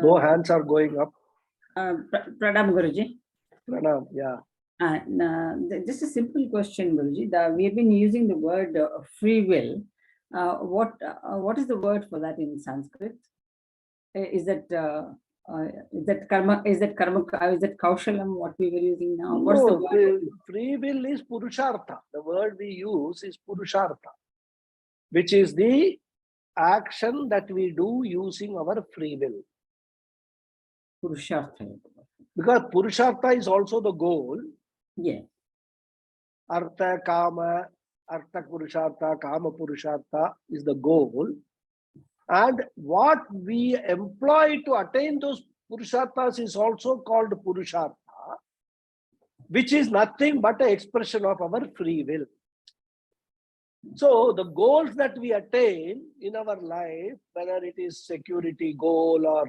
No hands are going up. Pranam, Guruji. Pranam, yeah. Just a simple question, Guruji. We have been using the word free will. What is the word for that in Sanskrit? Is that karma? Is that kaushalam? What we were using now? What's the word? Free will is purushartha. The word we use is purushartha, which is the action that we do using our free will. Purushartha. Because purushartha is also the goal. Yeah. Artha, kama, artha purushartha, kama purushartha is the goal. And what we employ to attain those purusharthas is also called purushartha, which is nothing but an expression of our free will. So the goals that we attain in our life, whether it is security goal or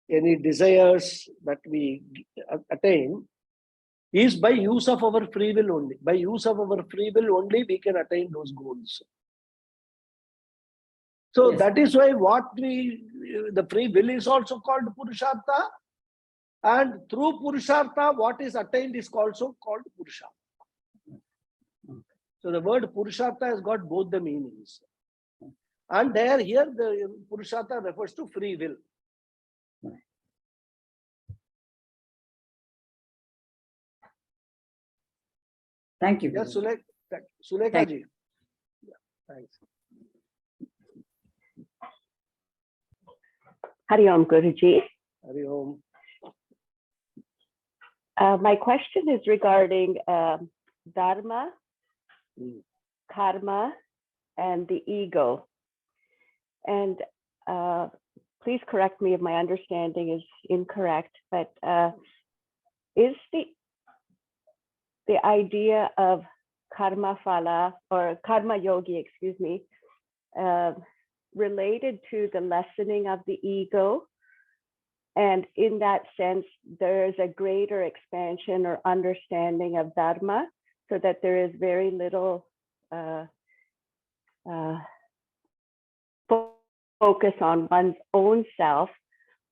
any desires that we attain, is by use of our free will only. By use of our free will only we can attain those goals. So Yes. that is why the free will is also called Purushartha, and through Purushartha what is attained is also called Purushartha. So the word Purushartha has got both the meanings. And here the Purushartha refers to free will. Thank you. Yes, Guruji. Sulekha ji. Yeah, thanks. Hari Om, Guruji. Hari Om. My question is regarding dharma, karma, and the ego. And please correct me if my understanding is incorrect, but is the idea of karma phala, or karma yogi, excuse me, related to the lessening of the ego? And in that sense, there's a greater expansion or understanding of dharma, so that there is very little focus on one's own self,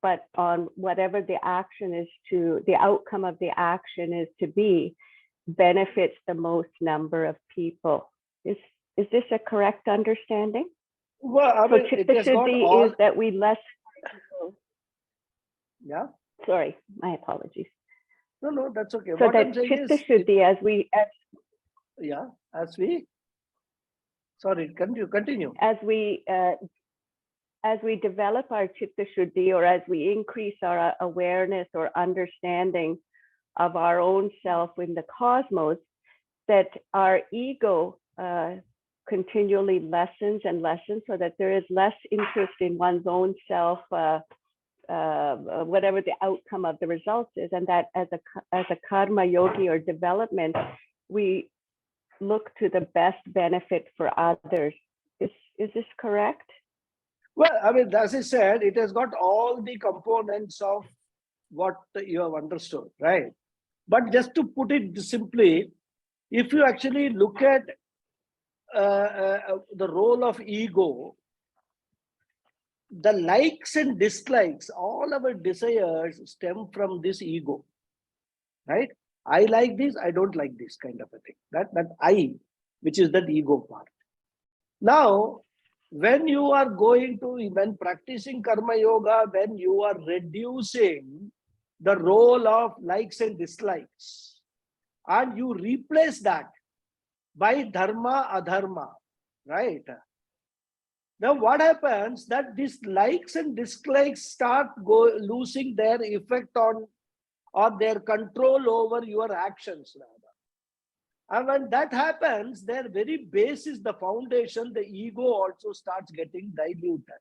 but on whatever the action is the outcome of the action is to be, benefits the most number of people. Is this a correct understanding? Well, I mean, it has got Chitta-shuddhi all... is that we less... Yeah. Sorry, my apologies. No, that's okay. So What that I'm saying is... chitta-shuddhi, Sorry, continue. as we develop our chitta-shuddhi, or as we increase our awareness or understanding of our own self in the cosmos, that our ego continually lessens and lessens, so that there is less interest in one's own self, whatever the outcome of the results is, and that as a karma yogi or development, we look to the best benefit for others. Is this correct? Well, I mean, as I said, it has got all the components of what you have understood, right? But just to put it simply, if you actually look at the role of ego, the likes and dislikes, all our desires stem from this ego, right? I like this, I don't like this, kind of a thing. That I, which is that ego part. Now, when you are when practicing karma yoga, when you are reducing the role of likes and dislikes, and you replace that by dharma, adharma, right? Now what happens that these likes and dislikes start losing their effect on or their control over your actions rather. And when that happens, their very base is the foundation, the ego also starts getting diluted.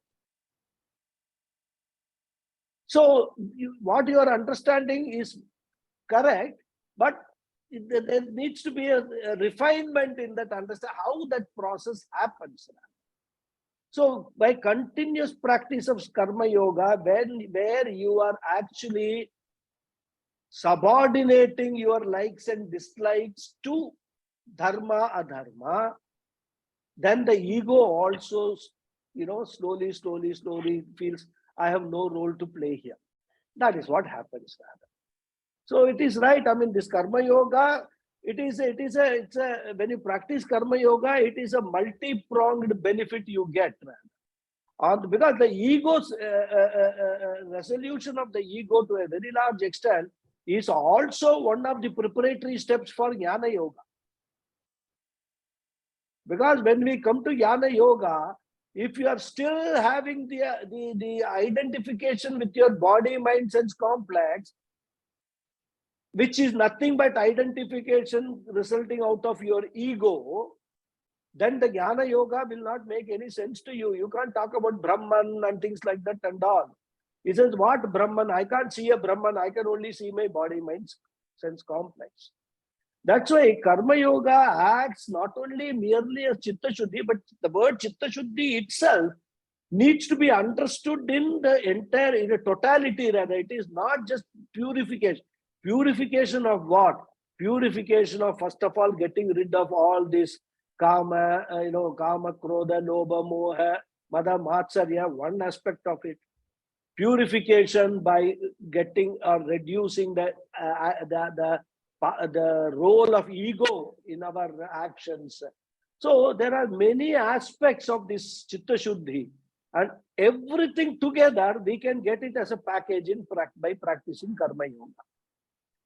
So what you are understanding is correct, but there needs to be a refinement in that understand how that process happens. So by continuous practice of karma yoga, where you are actually subordinating your likes and dislikes to dharma, adharma, then the ego also, slowly feels, I have no role to play here. That is what happens. So it is right. I mean, this karma yoga, it's a when you practice karma yoga, it is a multi-pronged benefit you get. Because the ego's resolution of the ego to a very large extent is also one of the preparatory steps for jnana yoga. Because when we come to jnana yoga, if you are still having the identification with your body, mind, sense complex, which is nothing but identification resulting out of your ego, then the jnana yoga will not make any sense to you. You can't talk about Brahman and things like that and all. He says, what Brahman? I can't see a Brahman. I can only see my body, mind, sense complex. That's why karma yoga acts not only merely as chitta shuddhi, but the word chitta shuddhi itself needs to be understood in the totality rather. It is not just purification. Purification of what? Purification of, first of all, getting rid of all this kama, kama, krodha, lobha, moha, mada, matsarya, one aspect of it. Purification by getting or reducing the role of ego in our actions. So there are many aspects of this chitta shuddhi, and everything together we can get it as a package by practicing karma yoga.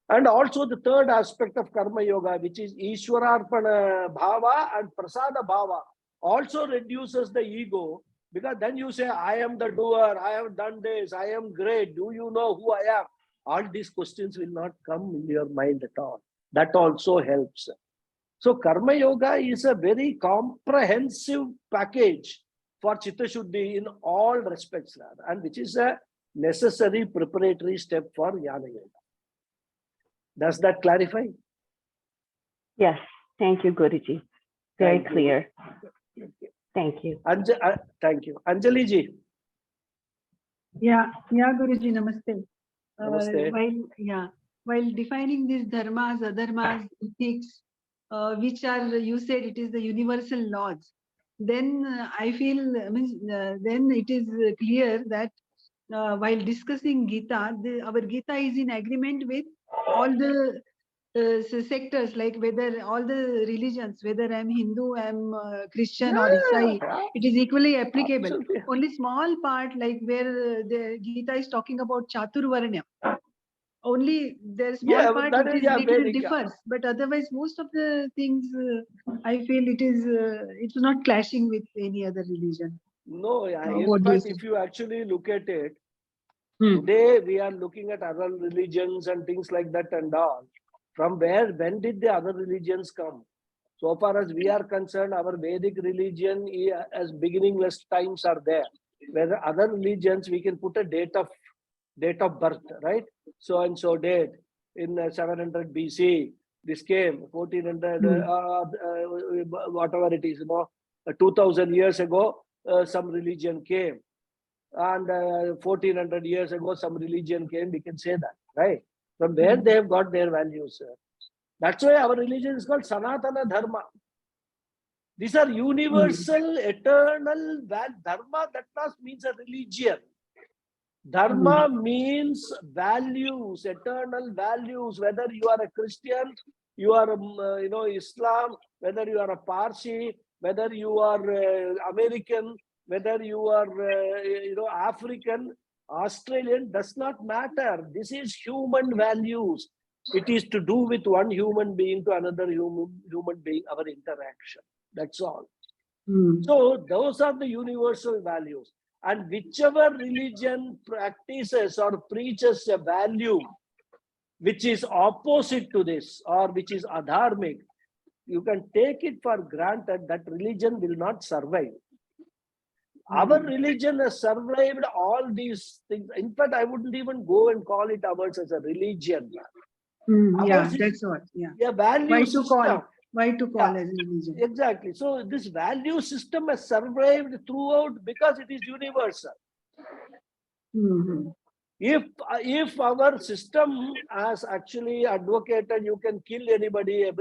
And also the third aspect of karma yoga, which is Ishwararpana bhava and prasada bhava, also reduces the ego, because then you say, I am the doer, I have done this, I am great, do you know who I am? All these questions will not come in your mind at all. That also helps. So karma yoga is a very comprehensive package for chitta shuddhi in all respects, and which is a necessary preparatory step for jnana yoga. Does that clarify? Yes. Thank you, Guruji. Very Thank you. clear. Thank you. Thank you. Anjali ji. Yeah, Guruji, namaste. Namaste. While defining these dharmas, adharmas, ethics, which are, you said it is the universal laws, then I feel, then it is clear that while discussing Gita, our Gita is in agreement with all the sectors, like whether all the religions, whether I'm Hindu, I'm Christian or Isai, it is equally applicable. Absolutely. Only small part, like where the Gita is talking about Chaturvarnya, only there's small part that which is is little Vedic, differs, but otherwise most of the things I feel it's not clashing with any other religion. No, in What do you fact, say? if you actually look at it, Hmm. today we are looking at other religions and things like that and all. From when did the other religions come? So far as we are concerned, our Vedic religion as beginningless times are there. Where other religions, we can put a date of birth, right? So and so date in 700 BC. This came 1400, whatever it is, 2000 years ago, some religion came, and 1400 years ago, some religion came. We can say that, right? From where they have got their values. That's why our religion is called Sanatana Dharma. These are universal, eternal dharma. That not means a religion. Dharma means values, eternal values. Whether you are a Christian, you are Islam, whether you are a Parsi, whether you are American, whether you are African, Australian, does not matter. This is human values. It is to do with one human being to another human being, our interaction. That's all. So those are the universal values. And whichever religion practices or preaches a value which is opposite to this or which is adharmic, you can take it for granted that religion will not survive. Our religion has survived all these things. In fact, I wouldn't even go and call it ours as a religion. Yeah, that's what. Yeah. A value system. Why to call as religion? Exactly. So this value system has survived throughout because it is universal. If our system has actually advocated you can kill anybody,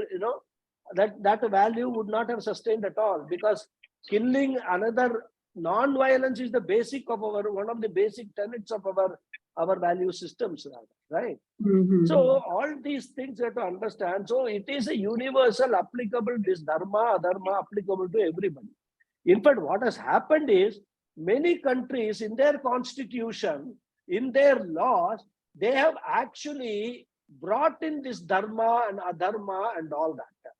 that value would not have sustained at all, because killing another, non-violence is the basic of one of the basic tenets of our value systems, right? So all these things you have to understand. So it is a universal applicable, this dharma, adharma applicable to everybody. In fact, what has happened is many countries in their constitution, in their laws, they have actually brought in this dharma and adharma and all that.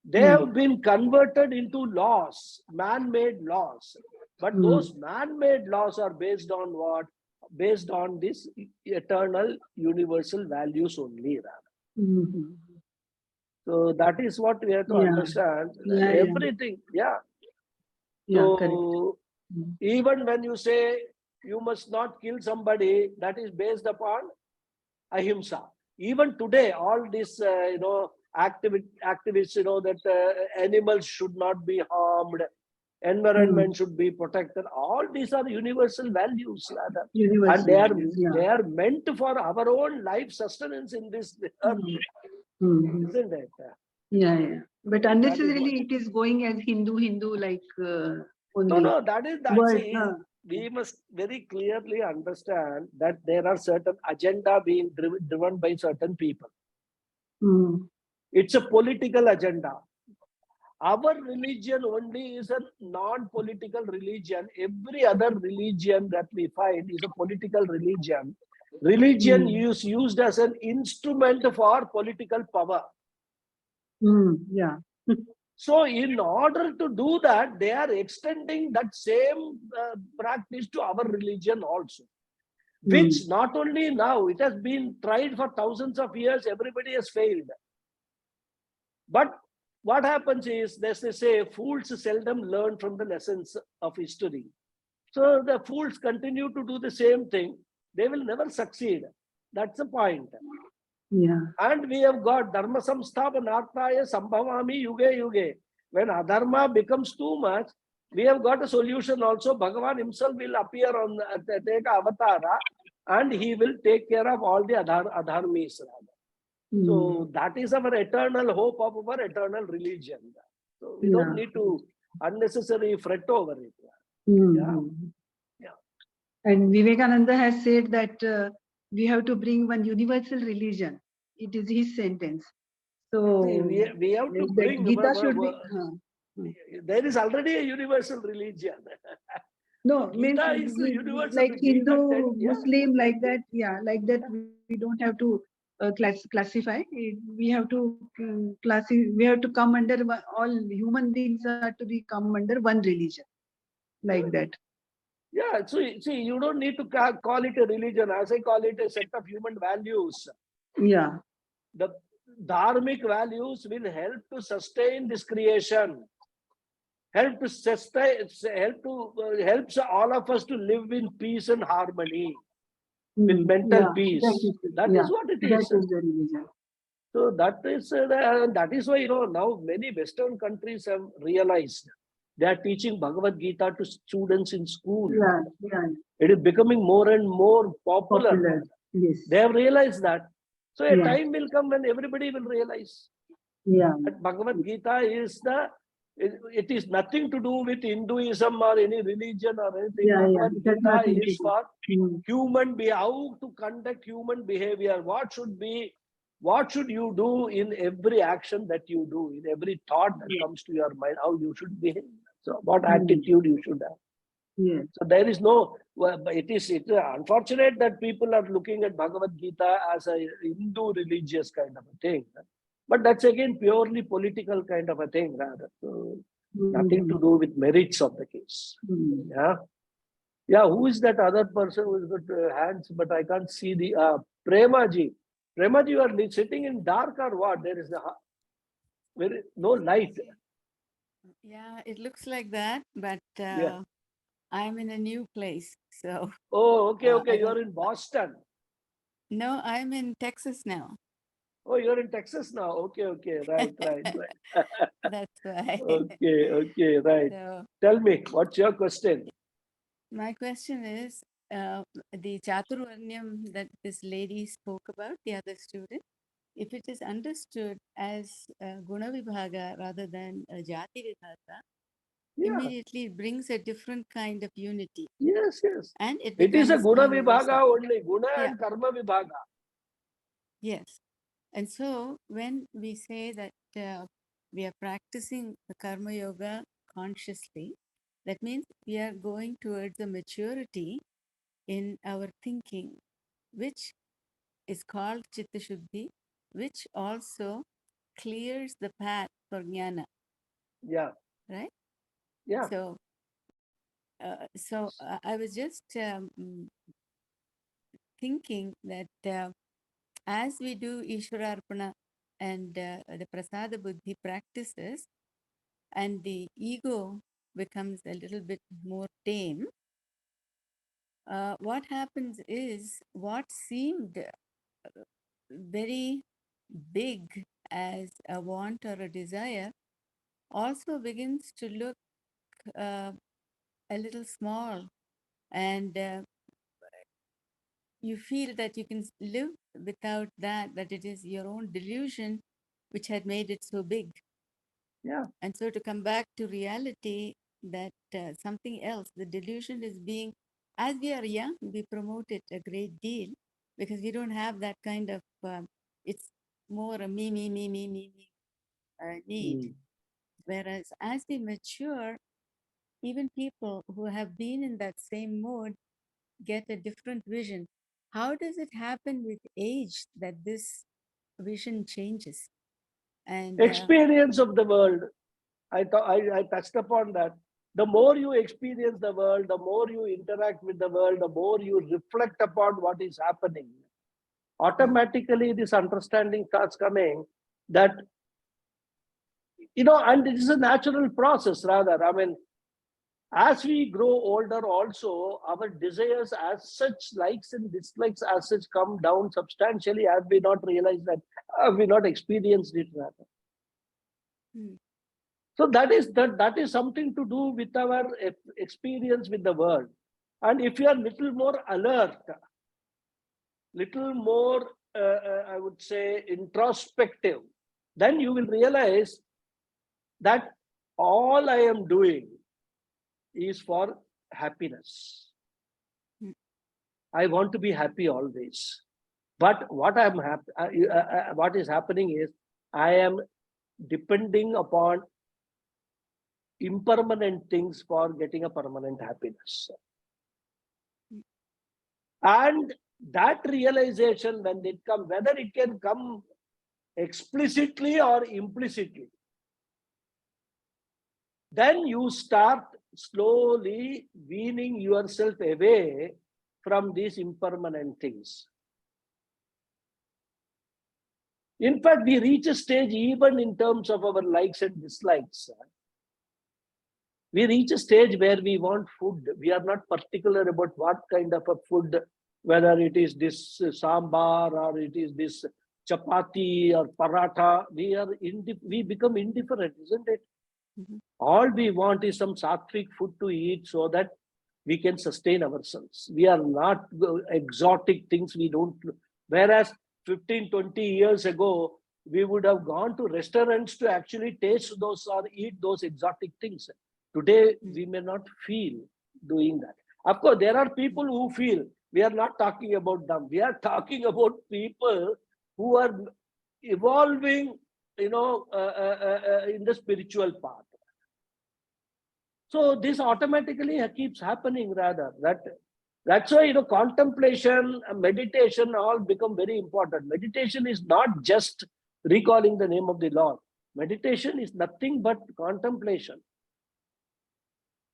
They have been converted into laws, man-made laws. But those man-made laws are based on what? Based on this eternal universal values only. So that is what we have to understand. Everything, So even when you say you must not kill somebody, that is based upon ahimsa. Even today, all these activists, that animals should not be harmed, environment should be protected. All these are universal values, and they are meant for our own life sustenance in this earth, isn't it? Yeah. But unnecessarily it is going as Hindu like only. No, that is that. We must very clearly understand that there are certain agenda being driven by certain people. It's a political agenda. Our religion only is a non-political religion. Every other religion that we find is a political religion. Religion is used as an instrument for political power. So in order to do that, they are extending that same practice to our religion also. Which not only now, it has been tried for thousands of years, everybody has failed. But what happens is, they say, fools seldom learn from the lessons of history. So the fools continue to do the same thing. They will never succeed. That's the point. And we have got dharma samsthapanarthaya sambhavami yuge yuge. When adharma becomes too much, we have got a solution also. Bhagavan himself will appear on take avatara, and he will take care of all the adharmis. So that is our eternal hope of our eternal religion. So we don't need to unnecessarily fret over it. And Vivekananda has said that we have to bring one universal religion. It is his sentence. So we have to bring. Gita should be. There is already a universal religion. No, Gita is the universal like religion. Hindu, Muslim, like that. Like that. We don't have to classify. We have to we have to come under all human beings are to be come under one religion, like that. So see, you don't need to call it a religion. As I call it, a set of human values. The dharmic values will help to sustain this creation. Helps all of us to live in peace and harmony, with mental peace. That is what it is. That is the religion. So that is why now many Western countries have realized they are teaching Bhagavad Gita to students in school. It is becoming more and more popular. Yes. They have realized that So a Yeah. time will come when everybody will realize Yeah. that Bhagavad Gita is it is nothing to do with Hinduism or any religion or anything. Yeah, yeah. Bhagavad It has Gita nothing to is do. for Mm. human how to conduct human behavior. What should you do in every action that you do, in every thought that comes to your mind, how you should behave. So what attitude you should have. Yes. So there is no, it is unfortunate that people are looking at Bhagavad Gita as a Hindu religious kind of a thing. But that's again purely political kind of a thing rather. So nothing to do with merits of the case. Mm. Yeah. Yeah, who is that other person who's got hands, but I can't see the Premaji. Premaji, you are sitting in dark or what? There is no light. Yeah, it looks like that, but Yeah. I'm in a new place. So, Oh, okay, okay. I You don't- are in Boston. no, I'm in Texas now. Oh, you're in Texas now. Okay, okay. Right, right, right. That's why. Okay, okay, right. So, Tell me, what's your question? my question is the Chaturvarnyam that this lady spoke about, the other student, if it is understood as Guna Vibhaga rather than Jati Vibhaga, Yeah, immediately it brings a different kind of unity yes, yes. and it It is a becomes Guna universal. Vibhaga only. Guna Yeah. and Karma Vibhaga. Yes. And so when we say that we are practicing the Karma Yoga consciously, that means we are going towards a maturity in our thinking, which is called Chitta Shuddhi, which also clears the path for jnana, Yeah, right? yeah. So, I was just thinking that as we do Ishwararpana and the Prasada Buddhi practices, and the ego becomes a little bit more tame, what happens is what seemed very big as a want or a desire also begins to look uh, a little small, and you feel that you can live without that it is your own delusion which had made it so big. Yeah. And so to come back to reality, that something else, the delusion is being, as we are young, we promote it a great deal because we don't have that kind of, it's more a me need. Mm. Whereas as we mature, even people who have been in that same mode get a different vision. How does it happen with age that this vision changes? And Experience of the world. I thought I touched upon that. The more you experience the world, the more you interact with the world, the more you reflect upon what is happening. Automatically, this understanding starts coming that, and it is a natural process rather. I mean, as we grow older also, our desires as such, likes and dislikes as such, come down substantially. Have we not realized that? Have we not experienced it rather? Hmm. So that is something to do with our experience with the world. And if you are little more alert, little more, I would say, introspective, then you will realize that all I am doing is for happiness. Hmm. I want to be happy always. But what what is happening is I am depending upon impermanent things for getting a permanent happiness. And that realization, when it comes, whether it can come explicitly or implicitly, then you start slowly weaning yourself away from these impermanent things. In fact, we reach a stage even in terms of our likes and dislikes. We reach a stage where we want food. We are not particular about what kind of a food, whether it is this sambar or it is this chapati or paratha. We become indifferent, isn't it? Mhm. All we want is some sattvic food to eat so that we can sustain ourselves. We are not exotic things. We don't. Whereas 15, 20 years ago, we would have gone to restaurants to actually taste those or eat those exotic things. Today, we may not feel doing that. Of course, there are people who feel. We are not talking about them. We are talking about people who are evolving, in the spiritual path. So this automatically keeps happening rather. That's why, contemplation, meditation all become very important. Meditation is not just recalling the name of the Lord. Meditation is nothing but contemplation.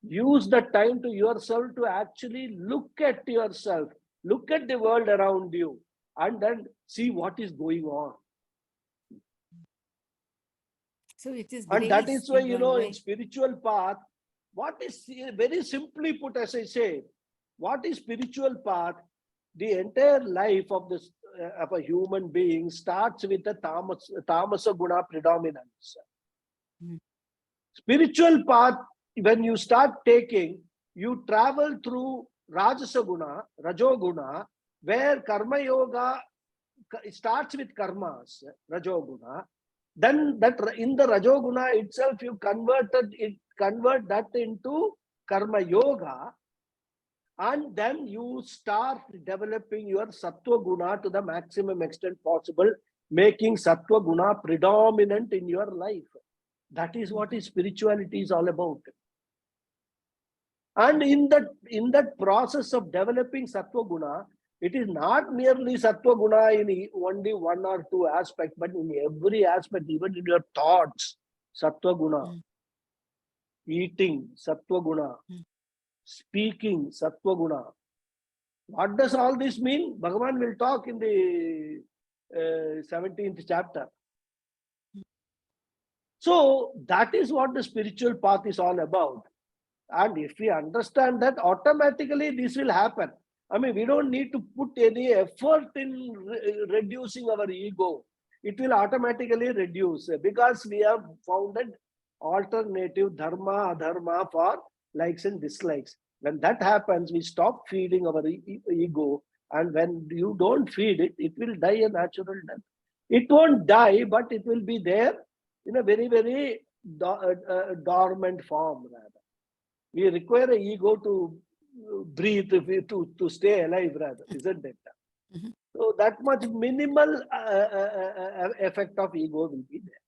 Use the time to yourself to actually look at yourself, look at the world around you, and then see what is going on. So it is And that grace is why, in one way. in spiritual path, what is, very simply put, as I say, what is spiritual path? The entire life of this of a human being starts with the tamasa guna predominance. Mm. Spiritual path, when you start taking, you travel through rajasa guna, rajoguna, where karma yoga starts with karmas, rajoguna. Then that in the rajoguna itself, you convert that into karma yoga, and then you start developing your sattva guna to the maximum extent possible, making sattva guna predominant in your life. That is what is spirituality is all about. And in that process of developing sattva guna, it is not merely sattva guna in only one or two aspects, but in every aspect, even in your thoughts, sattva guna, eating, sattva guna, speaking, sattva guna. What does all this mean? Bhagavan will talk in the 17th chapter. So that is what the spiritual path is all about. And if we understand that, automatically this will happen. I mean, we don't need to put any effort in reducing our ego. It will automatically reduce because we have found an alternative dharma, adharma for likes and dislikes. When that happens, we stop feeding our ego. And when you don't feed it, it will die a natural death. It won't die, but it will be there in a very, very dormant form, rather. We require an ego to breathe, to stay alive, rather, isn't it? Mhm. So that much minimal effect of ego will be there.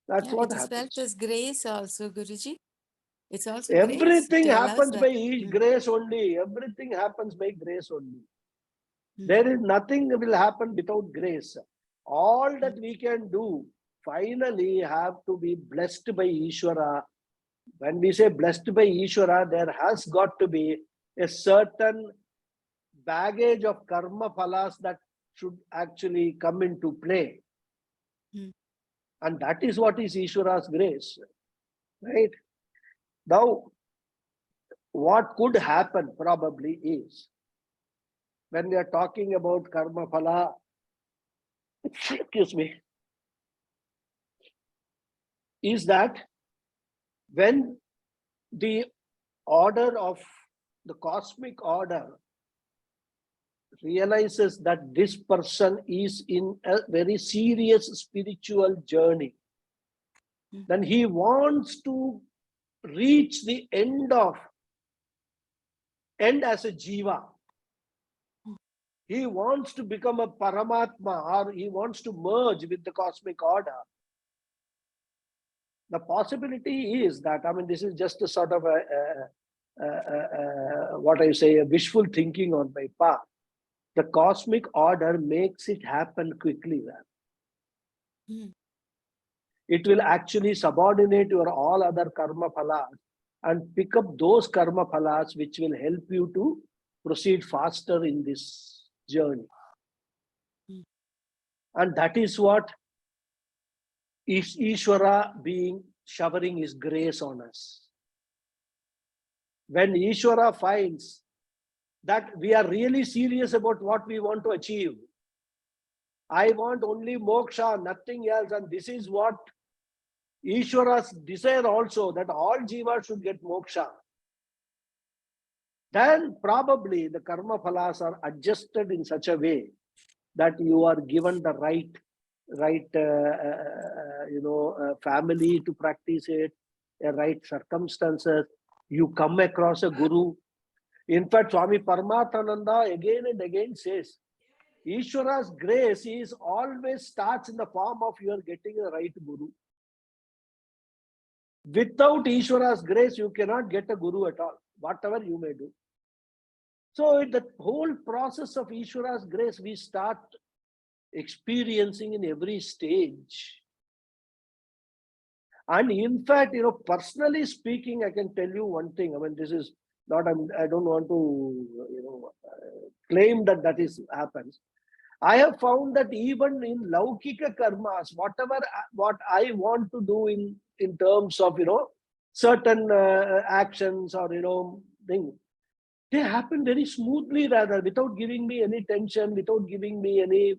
That's what It is happens. felt as grace also, Guruji. It's also Everything grace to allow happens that. by grace only. Everything happens by grace only. Mm. There is nothing will happen without grace. All that we can do finally have to be blessed by Ishvara. When we say blessed by Ishvara, there has got to be a certain baggage of karma phalas that should actually come into play. Mm. And that is what is Ishvara's grace. Right? Now, what could happen probably is, when we are talking about karma phala, excuse me, is that when the order of the cosmic order realizes that this person is in a very serious spiritual journey, then he wants to reach the end as a jiva. He wants to become a Paramatma, or he wants to merge with the cosmic order. The possibility is that, I mean, this is just a sort of what I say, a wishful thinking on my part. The cosmic order makes it happen quickly. Mm. It will actually subordinate your all other karma phalas and pick up those karma phalas which will help you to proceed faster in this journey. Mm. And that is what is Ishvara being showering his grace on us. When Ishvara finds that we are really serious about what we want to achieve, I want only moksha, nothing else, and this is what Ishvara's desire also, that all jivas should get moksha. Then probably the karma phalas are adjusted in such a way that you are given the right family to practice it, right circumstances. You come across a guru. In fact, Swami Paramathananda again and again says, Ishwara's grace is always starts in the form of your getting a right guru. Without Ishwara's grace, you cannot get a guru at all, whatever you may do. So the whole process of Ishwara's grace, we start experiencing in every stage. And in fact, personally speaking, I can tell you one thing. I mean, this is not, I don't want to, claim that is happens. I have found that even in Laukika karmas, what I want to do in terms of, certain actions or, things, they happen very smoothly rather, without giving me any tension, without giving me any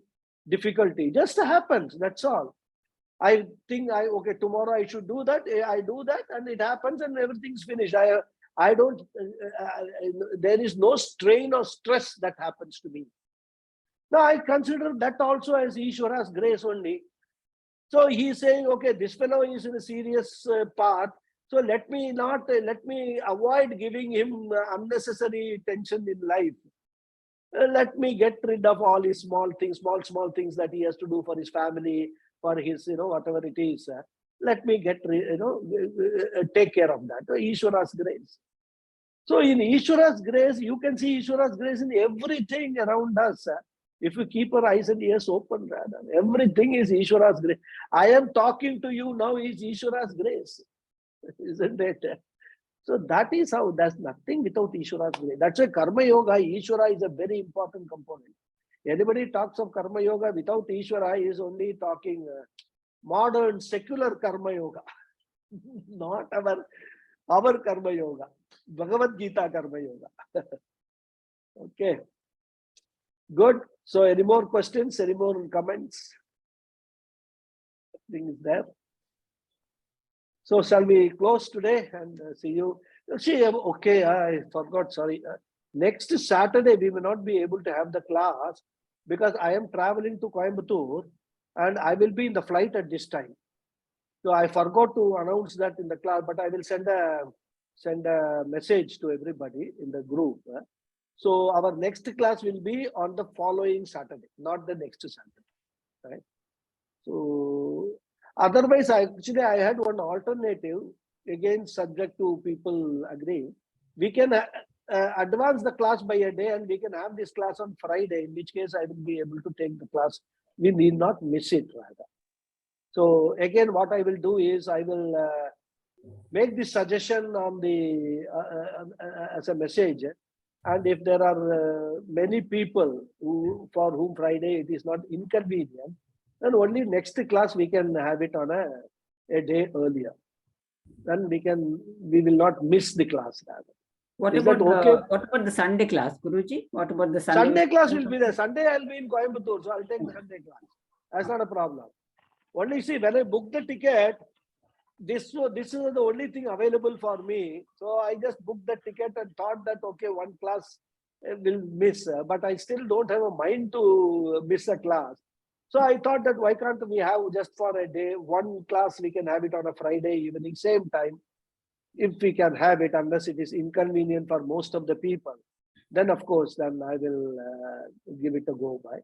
difficulty. Just happens, that's all. I think okay, tomorrow I should do that. I do that and it happens and everything's finished. I don't, there is no strain or stress that happens to me. Now I consider that also as Ishwara's grace only. So he's saying, okay, this fellow is in a serious path. So let me avoid giving him unnecessary tension in life. Let me get rid of all his small things that he has to do for his family, for his, whatever it is. Let me take care of that. Ishwara's grace. So in Ishwara's grace, you can see Ishwara's grace in everything around us. If we keep our eyes and ears open, rather, everything is Ishwara's grace. I am talking to you now is Ishwara's grace, isn't it? So that is how, there's nothing without Ishwara's grace. That's why Karma Yoga, Ishwara is a very important component. Anybody talks of Karma Yoga without Ishwara is only talking modern secular Karma Yoga, not our Karma Yoga, Bhagawad Gita Karma Yoga. Okay, good. So any more questions, any more comments? Nothing is there. So shall we close today and see you? See, okay, I forgot, sorry. Next Saturday, we may not be able to have the class because I am traveling to Coimbatore and I will be in the flight at this time. So I forgot to announce that in the class, but I will send a message to everybody in the group. So our next class will be on the following Saturday, not the next Saturday, right? So otherwise, I had one alternative, again subject to people agree. We can advance the class by a day and we can have this class on Friday, in which case I will be able to take the class. We need not miss it rather. So again, what I will do is I will make this suggestion on the as a message. And if there are many people for whom Friday it is not inconvenient, then only next class we can have it on a day earlier. Then we will not miss the class rather. What Is about that okay? what about the Sunday class, Guruji? What about the Sunday? Sunday class will be there. Sunday I'll be in Coimbatore, so I'll take the Sunday class. That's not a problem. Only see, when I book the ticket, this is the only thing available for me. So I just booked the ticket and thought that, okay, one class will miss, but I still don't have a mind to miss a class. So I thought that why can't we have just for a day, one class, we can have it on a Friday evening, same time, if we can have it, unless it is inconvenient for most of the people. Then of course, then I will give it a go by.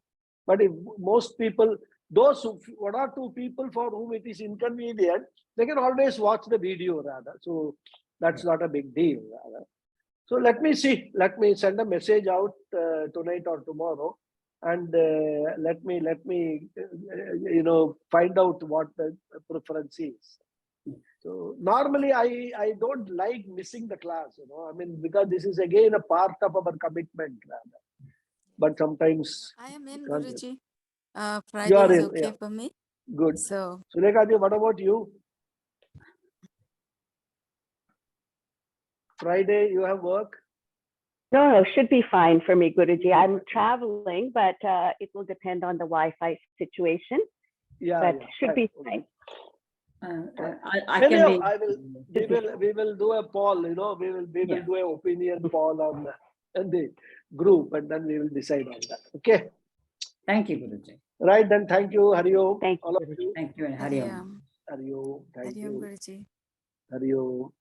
But if most people, those one or two people for whom it is inconvenient, they can always watch the video rather. So that's not a big deal rather. So let me see, let me send a message out tonight or tomorrow, and let me find out what the preference is. So normally I don't like missing the class, I mean, because this is again a part of our commitment rather. But sometimes I am in, can't. Guruji. You Friday are is in, okay yeah. for me. Good. So Sulekha ji, what about you? Friday you have work? No, should be fine for me, Guruji. I'm traveling, but it will depend on the Wi-Fi situation. Yeah, but yeah, should be okay. fine. I can Anyhow, make. we will do a poll, we will Yeah. do an opinion poll on the group, and then we will decide on that. Okay. Thank you, Guruji. Right then, thank you, Hari Om. Thank you, All of Guruji. you. Thank you and Hari Om. Hariom. Hari Om. Thank Hariom you. Guruji. Hari Om.